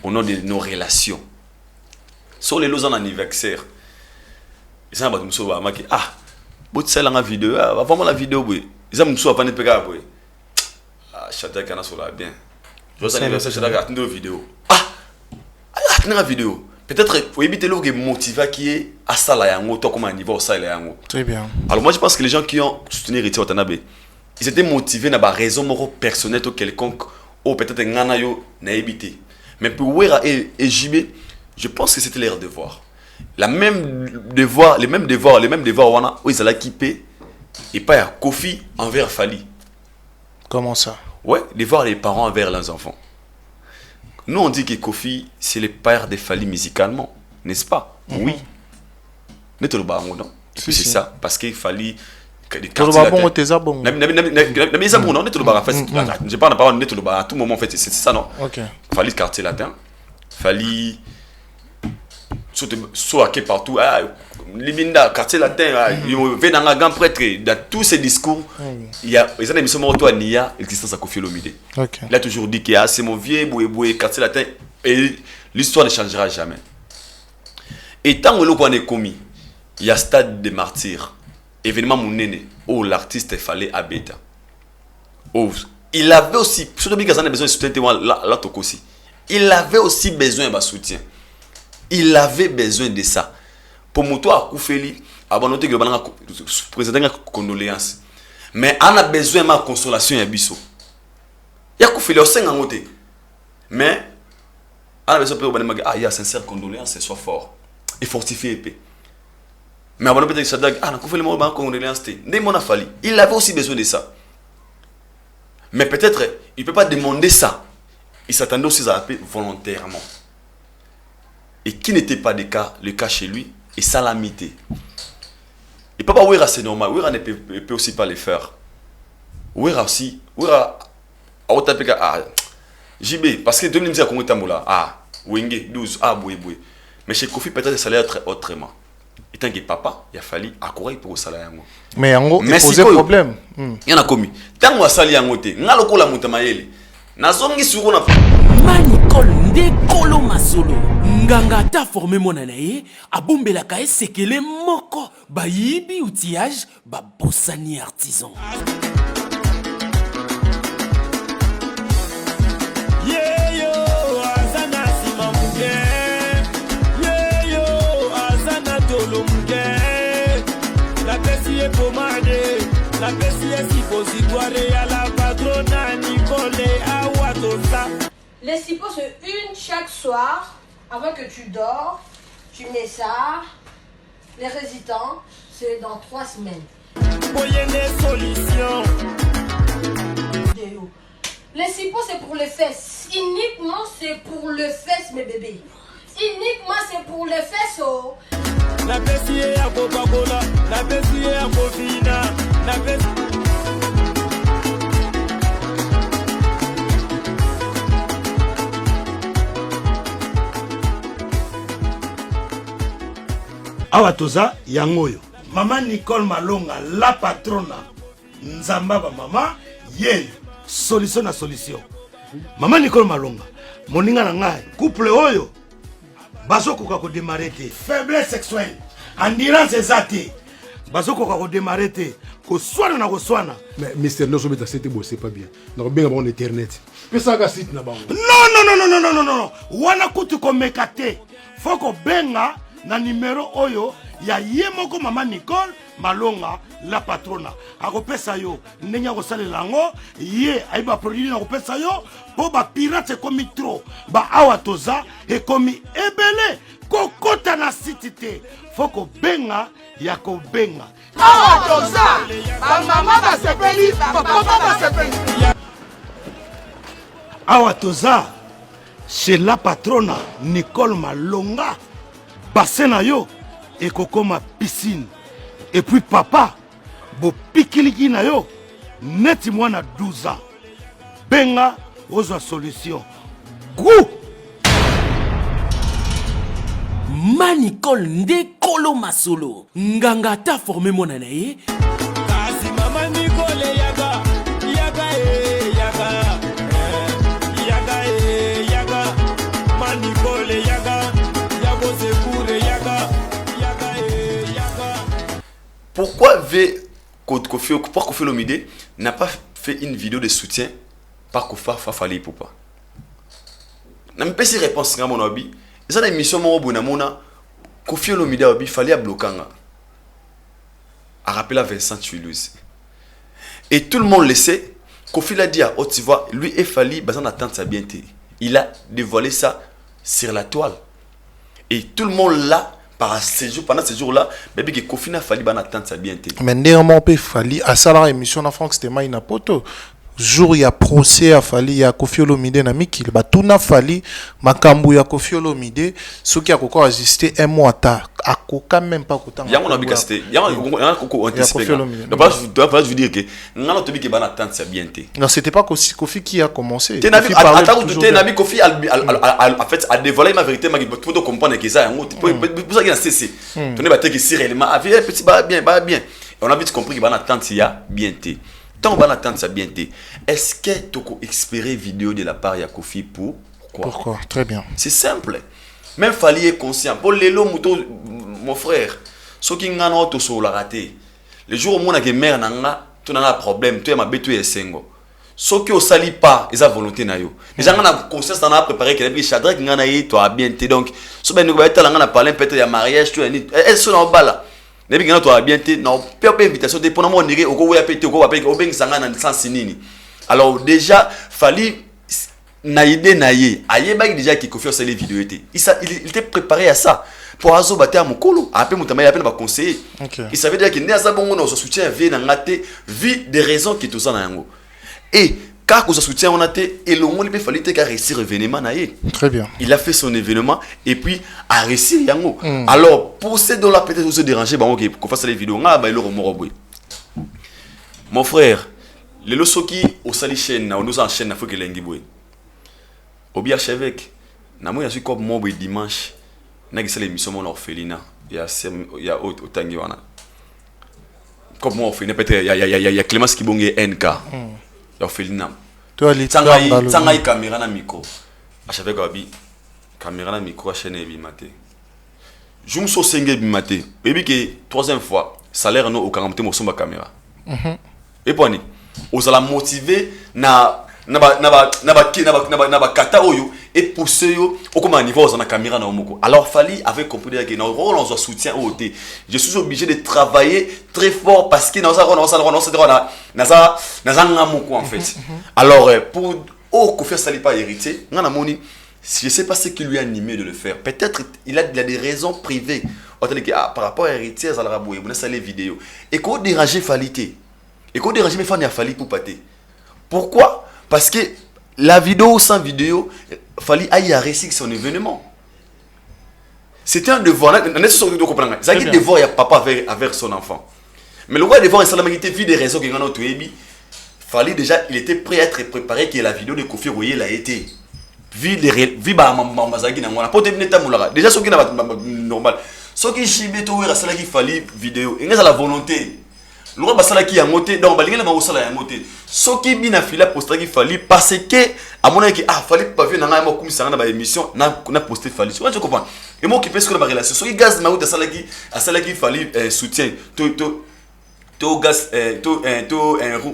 Au nom de nos relations. Sur les lois en anniversaire. Et ça bande comme ça ah, bot ça la vidéo, ah, vraiment la vidéo boy. Ils ont muso pas ne pega boy. Ah, chata kana sur la bien. Je anniversaire chata attendre la vidéo. La vidéo. Peut-être faut éviter le motiver qui est à ça là yango toi comme un niveau ça là yango. Très bien. Alors moi je pense que les gens qui ont soutenu Héritier Watanabe, ils étaient motivés na ba raison moro personnelle ou quelconque ou peut-être ngana yo na éviter. Mais pour Wera et JB, je pense que c'était leur devoir. Les mêmes devoirs wana où ils allaient équiper et pas à Kofi envers Fali. Comment ça? Ouais, devoir les parents envers leurs enfants. Nous, on dit que Kofi, c'est le père de Fali musicalement, n'est-ce pas? Oui. Mais tu le bas, non? C'est ça, parce qu'il fallait. Je parle à tout moment, en fait, c'est ça, non? Fallait le quartier latin, fallait. Soit partout, Libinda, quartier latin, il y a un grand prêtre, dans tous ces discours, il y a des émissions de Nia, l'existence à Kofi Olomide. Il a toujours dit que c'est mon vieux boué, quartier latin, et l'histoire ne changera jamais. Et tant que l'on est commis, il y a stade de martyrs, événement mon néné, où l'artiste fallait à Beta. Il avait aussi, surtout qu'il a besoin de soutien, là, aussi. Il avait aussi besoin de soutien. Il avait besoin de ça. Pour moi, toi, Koufeli, avant de présenter une condoléance. Mais on a besoin de ma consolation et biso. Il y a Koufeli au 5 ans. Mais on a besoin de il y a sincère condoléance, soit fort. Et fortifié épais. Mais avant de dire ça, Koufeli m'a condoléance. Il avait aussi besoin de ça. Mais peut-être, il ne peut pas demander ça. Il s'attendait aussi à appeler volontairement. Et qui n'était pas le cas chez lui, et salamité. Et papa Wera c'est normal, Wera ne peut aussi pas le faire. Wera aussi, Wera a tapé JB, parce que 2010 à Congo Tamoula, Wenge 12, boué. Mais chez Kofi peut-être ça allait être autrement. Et tant que papa, il a fallu accourir pour le salaire. Mais en gros, il posait problème. Il y en a commis. Tant que ça allait en côté, n'a le coup la moutamayele. Nazongi sur on a Manicole nde kolo masolo nganga ta formé mona na ye abombelaka esekele moko bayibi outillage babosani artisan yeyo azana simamuke yeyo azana tolomke la pesi e pomade la pesi e suppositoire ya la patrona Nicole Awatosa. Les cipos c'est une chaque soir, avant que tu dors, tu mets ça. Les résidents, c'est dans 3 semaines. Les cipos c'est pour les fesses. Uniquement c'est pour les fesses mes bébés. Uniquement c'est pour les fesses oh. La pessie à Coca-Cola, la pessie à Cofina, la pessie. Awatoza yangoyo Maman Nicole Malonga la patrona nzamba ba mama ye solution na solution. Maman Nicole Malonga moninga na ngai couple oyo bazokoka ko démarrer te faiblesse sexuelle endurance eza te bazokoka kodémarre te koswana na koswana. Mais Mister Noso beta c'était beau, c'est pas bien. Donc bien bon internet. Mais ça ga site na bango. Non. Wana kutu komeka te. Faut ko benga na numéro oyo ya ye moko mama Nicole Malonga la patrona. Akopesa yo ndenge kosalela ngo ye aiba produit na kopesa yo po ba pirate komi trop. Ba awa toza e komi ebele kokota na site te. Faut ko benga ya ko benga. Awa toza ba mama ba sepeli ba papa ba sepeli. Awa toza chez la patrona Nicole Malonga. Bassin na yo et kokoma piscine. Et puis papa bo pikiliki na yo neti mwana 12 ans. Benga ozwa solution. Gou Manicole nde kolo masolo nganga ta formé mona na ye kasi mama Nicole yaga Manicole yaga yago sekure yaga Pourquoi Kofi Olomide n'a pas fait une vidéo de soutien par Kofi Fafali Poupa? Je n'ai pas si réponse à mon avis. C'est une émission où Kofi Olomide il fallait bloquer. A rappelé à Vincent Toulouse. Et tout le monde le sait. Kofi l'a dit à tu vois, lui et Fali, Bazan attend sa bienté. Il a dévoilé ça sur la toile. Et tout le monde là. Pendant ces jours-là, bébé que Kofi n'a fallu attendre sa bienté. Mais néanmoins, il fallait à ça la émission en France c'était maïna poto. Jour il y a procès à Fali, il y a Kofi Olomide na mikil. Ba tout n'a fallu makambu ya Kofi Olomide, ceux qui a encore assisté un mois tard, à coca même pas coûtant. Il y a mon habicacité, il y a coco anticipé. Donc je veux dire que n'a pas que ban attendre sa bienté. Non, c'était pas Kofi qui a commencé. Nabi Kofi en fait a dévoilé ma vérité, ma pour te comprendre que ça pour ça qu'il a cessé. Tenez battre que si réellement avait petit bien. On a vite compris que ban attendre sa bienté. Tant qu'on attendre sa bienté, est-ce que tu as espéré vidéo de la part de Kofi Pourquoi? Très bien. C'est simple. Même Fali est conscient. Pour les lots, mon frère, ceux qui n'ont pas tout la raté. Le jour où on a des mères, tu as un problème, tu as un bétou et singo. Ceux qui ne salissent pas, ils ont volonté. Les gens qui ont conscience, ils ont préparé que les chadrins qui ont tu as bienté. Donc, si tu as parlé peut-être de mariage, tu as dit, elles sont en bas là. Les gens qui ont bien été, non, peu invitation, dépendamment de ce qu'on alors déjà, Fali naïdé aïe déjà qui confie sur les vidéos il était préparé à ça pour azo bater à mokolo après mutama il appelle va conseiller il savait déjà que né ça bon on soutien vie na ngate vie des raisons qui tout ça na yango et car qu'on soutient on a été et le monde il fallait que réussir événement naïe très bien il a fait son événement et puis a réussi yango alors pour ces dollars peut-être se déranger bah OK qu'on fasse les vidéos nga ba il le mon frère les losoki au sali chaîne na nous en chaîne na faut que lengi boy obi archevêque na moi je suis comme moi dimanche na gisa l'émission mon orphelinat il y a otangi wana comme moi orphelinat peut-être il y a Clémence Kibonge NK orphelinat toi les tsangai caméra na micro archevêque obi caméra na micro chaîne et bimate jum so senge bimate ebi que troisième fois salaire no au 40 mo somba caméra et poni osala motiver na kata oyo et pousser yo au niveau dans la caméra na omoko alors Fali avait compris que dans rôle on soutien au thé je suis obligé de travailler très fort parce que en fait alors pour Kofi Sali pas hérité ngana moni je sais pas ce qui lui a animé de le faire peut-être il a des raisons privées par rapport à héritier ça la raboué vous laissez les vidéos et qu'on déranger Fali té et qu'on dérange mes fans il a fallu pour pâter. Pourquoi? Parce que la vidéo sans vidéo, Fali a réussi son événement. C'était un devoir. C'est un devoir il papa avec son enfant. Mais le roi devoir il était vu des raisons qu'il y a dans tout Fali déjà il était prêt à être préparé que la vidéo de Kofi Royer l'a été. Vu mazagi na ngona pote bineta mulaka. Déjà ce qui n'a pas normal. Ce qui chibé tout il Fali vidéo. Il y a la volonté. le roi basala qui a monté donc balinga la masala ya monté soki bina fila poster qui fali parce que à mon avis fallait pas venir dans un commissaire dans émission na poster fali tu comprends et moi qui pense que la relation soki gaz ma outa sala qui fali soutien to gaz to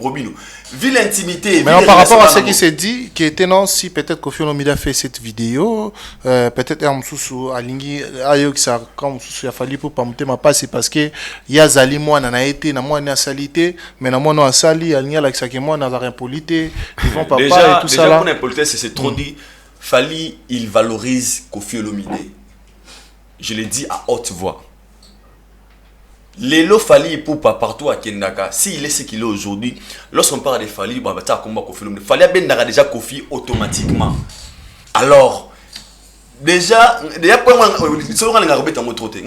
Robino ville intimité mais par rapport à ce qui s'est dit qui était non si peut-être Koffi Olomide a fait cette vidéo peut-être Msusu alingi ayo qui ça comme Msusu a fallu pour pas monter ma passe parce que ya zali moi na été na moi na salité mais na moi na sali alingi la que moi na rien polité devant papa déjà, et tout ça là pour l'impolitesse c'est trop dit Fally il valorise Koffi Olomide je le dis à haute voix. Lélo Fally pour pas partout à Kendaka. S'il est ce qu'il est aujourd'hui, lorsqu'on parle de Fally, bah tu as combat Koffi Olomide. Fally a bien déjà Koffi automatiquement. Alors déjà pour moi c'est on a rebête en mot troté.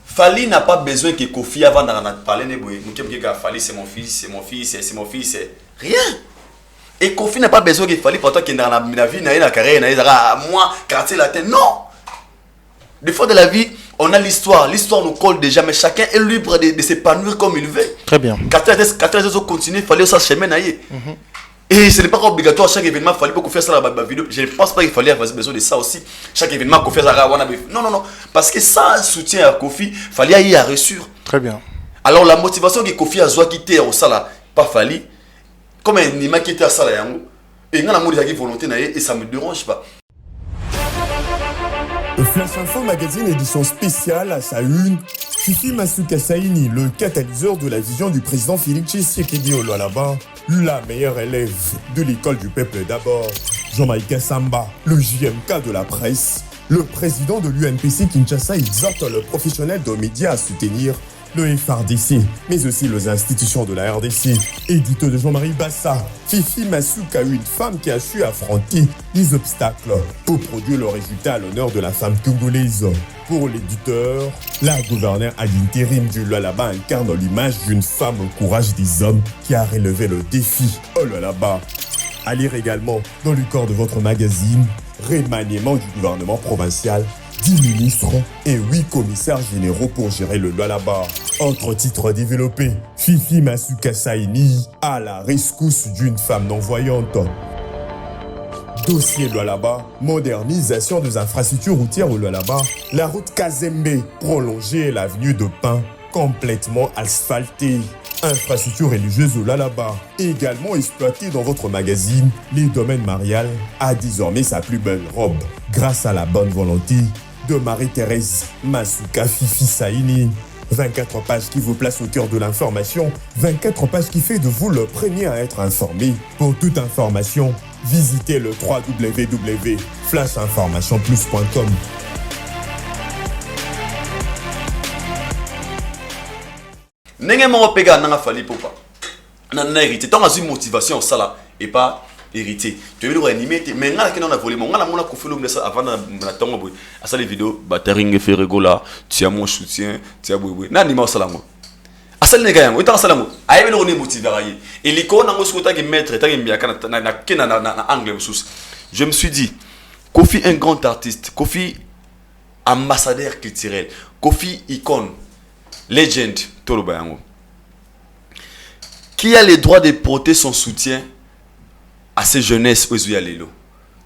Fally n'a pas besoin que Koffi avant de parler ne boy. Fally c'est mon fils, rien. Et Koffi n'a pas besoin que Fally pour toi qui dans la vie na carrière na moi quartier latin. Non. Des fois de la vie, on a l'histoire nous colle déjà, mais chacun est libre de s'épanouir comme il veut. Très bien. Quand on continue, il fallait ça chemin. Et ce n'est pas obligatoire, chaque événement, il fallait pas qu'on fasse ça dans la vidéo. Je ne pense pas qu'il fallait avoir besoin de ça aussi. Chaque événement qu'on fait ça, non. Parce que ça soutient à Koffi, il fallait y avoir reçu. Très bien. Alors la motivation que Koffi a besoin de quitter au Sala, pas Fally, comme un Nima qui était à Sala, et il y a une volonté, et ça ne me dérange pas. Flash Info Magazine édition spéciale à sa une, Fifi Masuka Saini, le catalyseur de la vision du président Félix Tshisekedi au Lualaba, la meilleure élève de l'école du peuple d'abord. Jean-Maïka Samba, le JMK de la presse, le président de l'UNPC Kinshasa exhorte le professionnel de médias à soutenir le FRDC, mais aussi les institutions de la RDC. Édito de Jean-Marie Bassa, Fifi Masuka, une femme qui a su affronter les obstacles pour produire le résultat à l'honneur de la femme congolaise. Pour l'éditeur, la gouverneure à l'intérim du Lualaba incarne l'image d'une femme au courage des hommes qui a relevé le défi au Lualaba. À lire également dans le corps de votre magazine, remaniement du gouvernement provincial, 10 ministres et 8 commissaires généraux pour gérer le Lualaba. Autre titre développé, Fifi Masuka Saini à la rescousse d'une femme non-voyante. Dossier Lualaba, modernisation des infrastructures routières au Lualaba, la route Kazembe prolongée l'avenue de Pin complètement asphaltée. Infrastructure religieuse au Lualaba, également exploitée dans votre magazine, les domaines mariales a désormais sa plus belle robe grâce à la bonne volonté de Marie-Thérèse Masuka Fifi Saini. 24 pages qui vous placent au cœur de l'information, 24 pages qui fait de vous le premier à être informé. Pour toute information, visitez le www.flashinformationplus.com. N'engagez pas péga n'a Fally pour pas. N'a hérité. Tant que une motivation ça là et pas hérité. Tu veux le réanimer mais n'a que non a volé mon n'a mon a Koffi Olomide ça avant na tango boy. À ça les vidéos battering fait rigola, tu as mon soutien, tu as boy. N'a ni ma ça là moi. À ça les gars, autant ça là moi. Aïe le on est motivé à y. Et l'icône na mo souta que maître ta bien na anglais sous. Je me suis dit Koffi un grand artiste, Koffi ambassadeur culturel, Koffi icône, legend Tolobayango. Qui a le droit de porter son soutien à ces jeunesses aux Yalelo.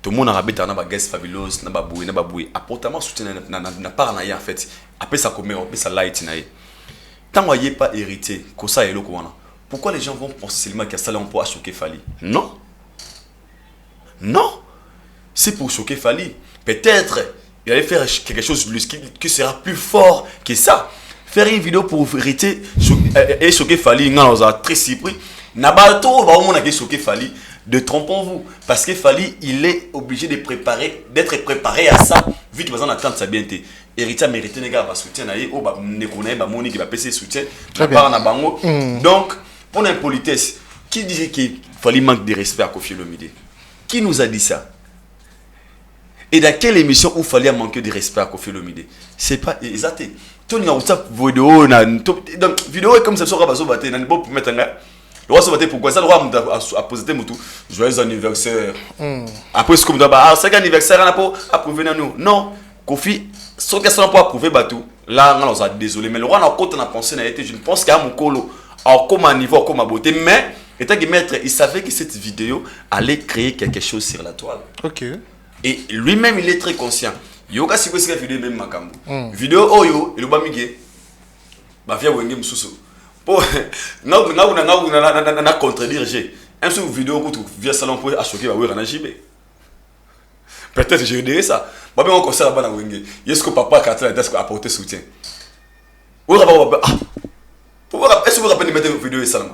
Tout le monde a rabé dans la guest fabuleuse, na baboué. Apportement soutien n'a pas en fait. Après ça comme après ça light naïe. Tant qu'on y est pas hérité, que ça est le quoi. Pourquoi les gens vont penser seulement que ça là on peut choquer Fally? Non. Non. C'est pour choquer Fally. Peut-être il allait faire quelque chose qui sera plus fort que ça. Faire une vidéo pour hériter et choquer Fally, nous a très surpris. Nabato va au moins choquer Fally. De trompons-vous, parce que Fally, il est obligé d'être préparé à ça, vu qu'il va en attendre sa bienté. Héritier mérité, les gars, va soutien, oh, bah, ne connaît pas, Monique, va passer soutien, donc, pour l'impolitesse, qui dirait qu'il Fally manque de respect à Koffi Olomide? Qui nous a dit ça? Et dans quelle émission où Fally a manqué de respect à Koffi Olomide? C'est pas exact. Tout le monde a vidéo, vidéo comme ça, ça va se battre, pour mettre un gars. Le roi se battait pourquoi ça, le roi a posé des moutons. Joyeux anniversaire. Après, c'est comme ça, c'est qu'un anniversaire, on a pas approuvé nous. Non, Koffi, son question pour approuver Batou, Là, on a désolé, mais le roi n'a pas pensé, je ne pense qu'à mon colo, comme un niveau, comme ma beauté, mais étant que maître, il savait que cette vidéo allait créer quelque chose sur la toile. Ok. Et lui-même, il est très conscient. Yoga si vous avez vidéo même makambo. Vidéo oyo, il va miguer. Bah via wenge mususu. Pour na contredire j'ai. Un seul vidéo que tu via salon pour achoquer ba wera na jibé. Peut-être je dirais ça. Bah bien on conseille là-bas na wenge. Est-ce que papa Katla est apporter soutien? Ou là-bas est-ce que vous rappelez de mettre une vidéo et ça?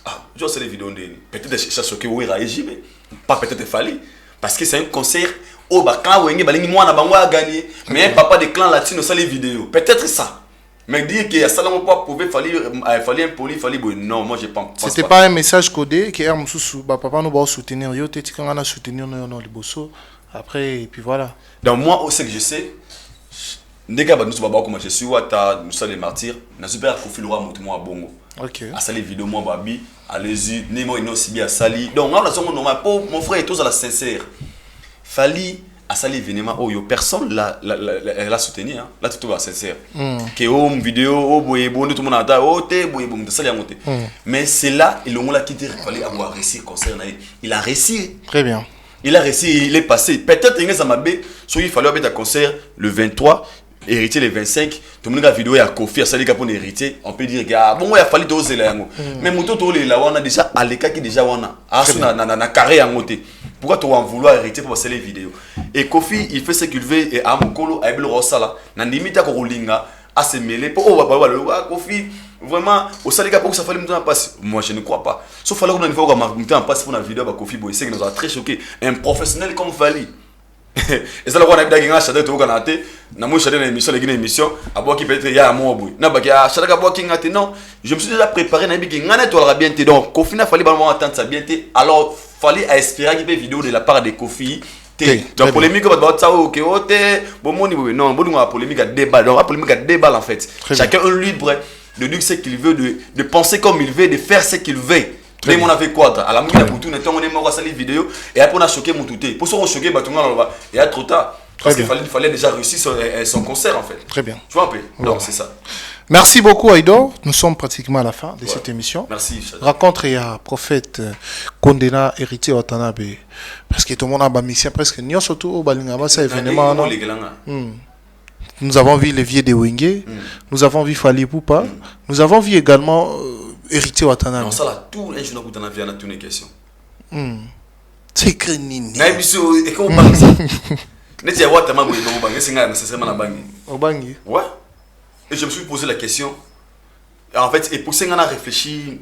Ah, je sais les vidéos de peut-être ça choquer wera et jibé. Pas peut-être fallu parce que c'est un concert. Oh bah quand wenge balingi mwana bango a gagné mais papa de clan latino ça les vidéos peut-être ça mais dire que ça ne pas pouvait fallait un poli fallait non moi j'ai pas c'était pas un message codé que Moussou bah papa nous va soutenir yo t'es quand on a soutenir non les bosso après et puis voilà donc moi aussi que je sais dès que nous baba comment je suis wata nous sommes les martyrs na super profil roi mutu moi bongo OK à ça les vidéos moi babi allez-y ni moi non si bien sali donc on a son normal pour mon frère est tous à la sincère Fali à salir événement oh yo personne la soutenu hein là tout va sincère que home vidéo oh boye bon tout le monde attend oh té boye bon ça les monter mais c'est là il l'a quitté fallait avoir réussi concert il a réussi très bien il a réussi il est passé peut-être il ça m'a bé soit il fallait avoir un concert le 23 héritier le 25 tout le monde a vidéo à Kofi à salir pour héritier on peut dire que bon il a fallu doser là mais moto to là on a déjà à l'écart qui déjà on a na carré à monter. Pourquoi tu vas en vouloir hériter pour passer les vidéos? Et Kofi, il fait ce qu'il veut et à mon colo, à Ebel Rossala, n'a limite à Korolinga, à se mêler. Pour Kofi, vraiment, au Salika, pour que ça fasse le temps en passe. Moi, je ne crois pas. Sauf qu'il faut qu'on a le temps en passe pour la vidéo à Kofi, c'est que nous a très choqué. Un professionnel comme Fali. Et ça, on a dit que Chadé, tu as été, na moi Chadé, l'émission, les émission, à boire qui peut être, il y a un mot au bout. N'a pas qu'il y a Chadé à boire qui a non, je me suis déjà préparé, n'a pas qu'il y a un étoile bien été. Donc, Kofi n'a fallu vraiment attendre ça bien été. Alors, fallait espérer qu'il y ait une vidéo de la part de Kofi. Donc, polémique, non, bon, la polémique à débat. Donc, la polémique à débat en fait. Chacun est libre de dire ce qu'il veut, de penser comme il veut, de faire ce qu'il veut. Mais on a fait quoi? À la moitié, on est mort à salir vidéo et après on a choqué mon touté. Pour ça, on a choqué, il y a trop tard. Parce qu'il fallait déjà réussir son concert en fait. Très bien. Tu vois un peu? Donc, c'est ça. Merci beaucoup Aïdo. Nous sommes pratiquement à la fin de cette émission. Merci. Rencontre il y a prophète Kondena héritier Watanabe parce que tout le monde a un mission presque ni surtout au Balingaba ça événement. Nous avons vu les vieux de Wenge, nous avons vu Fali Poupa, nous avons vu également héritier Watanabe. Non ça là tout un jour qu'on a vu à toutes les questions. C'est crénini. Mais biso et comment on ça? N'est-ce pas Watanabe au bangi c'est nécessairement la bangi. Au bangi. Ouais. Et je me suis posé la question. En fait, et pour ça, on a réfléchi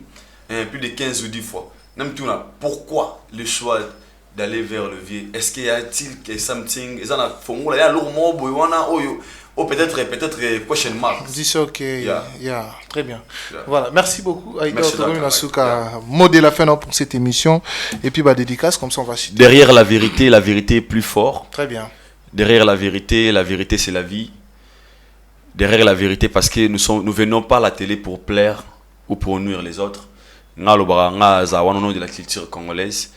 plus de 15 ou 10 fois. Même tout là, pourquoi le choix d'aller vers le vieux? Est-ce qu'il y a-t-il que something? Il y a un il y a lourd ou peut-être question mark. Dis ok. Yeah. Très bien. Voilà. Merci beaucoup. Aïda Nasuka. Mot de la fin pour cette émission. Et puis dédicace, comme ça on va citer. Derrière la vérité est plus fort. Très bien. Derrière la vérité c'est la vie. Derrière la vérité parce que nous venons pas à la télé pour plaire ou pour nuire les autres. Nga lobara nga za wanono de la culture congolaise.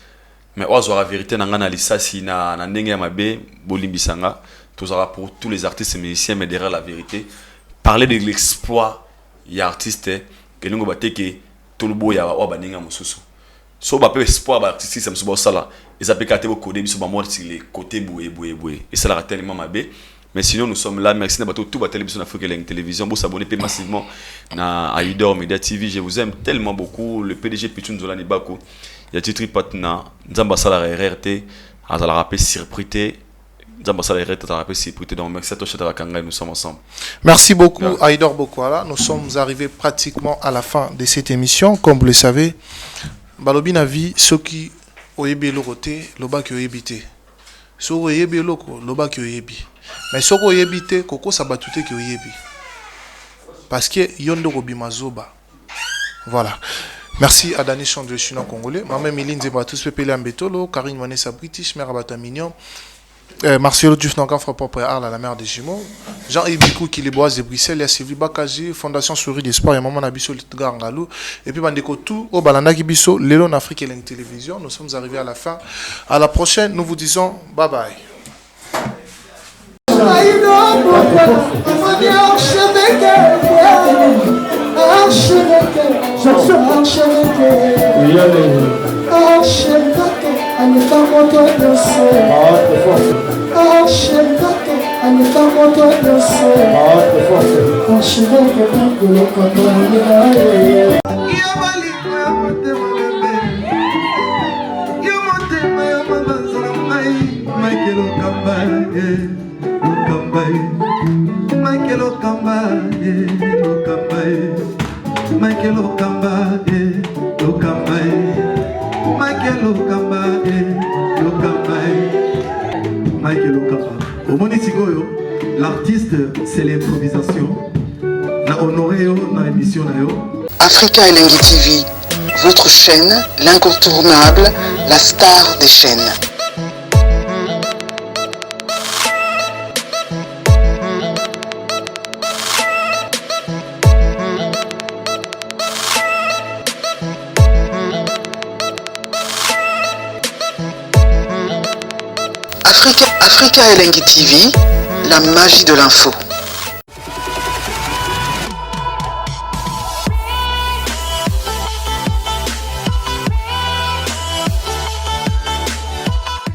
Mais ozo la vérité na nga na lisasi na ndenge ya mabe bolimbisanga. Tozara pour tous les artistes et musiciens mais derrière la vérité parler de l'exploit ya artiste que nous bateke tout le boya wa baninga mususu. So ba pe espoir ba artiste ça mususu sala. Ils appellent kate ko code biso ba moi sur les côtés boué. Et ça la tellement mabe. Mais sinon, nous sommes là. Merci d'avoir tout la télévision Afrique et la télévision. Vous abonnez massivement à Aïdor Media TV. Je vous aime tellement beaucoup. Le PDG Pichun Zola Nibako. Il y a Titri Patna. Nzamba Sala RRT. Azala rappel surprité. Nzamba Sala RRT. Azala rappel surprité. Donc, merci à toi, Chadara Kanga. Nous sommes ensemble. Merci beaucoup, Aïdor Bokwala. Nous sommes arrivés pratiquement à la fin de cette émission. Comme vous le savez, Balobi Navi, ceux qui ont ébi l'oroté, l'oba qui ont ébité. Ceux qui ont ébi l'oba qui ont ébi. Mais ce qu'on évite, Koko Sabatute qui oyebi. Parce que yondo robi mazoba. Voilà. Merci à Dani Chandre Chinois Congolais. Maman Méline Zebatus Pepele Ambetolo, Karine Vanessa British, Mère Abata Mignon. Marcelo Dufnangan frappant pour Arles à la mer des jumeaux. Jean-Yves Bikou qui les bois de Bruxelles, il y a Sylvie Bakaji, Fondation Souris d'Espoir, il y a Maman Nabiso Litgarngalou. Et puis Bandeko tout au Balanda Kibiso, Lélo en Afrique et la télévision. Nous sommes arrivés à la fin. À la prochaine, nous vous disons bye bye. L'artiste, c'est l'improvisation. Na honoré dans l'émission. Africa Elengi TV, votre chaîne, l'incontournable, la star des chaînes. Africa Elengi TV, la magie de l'info.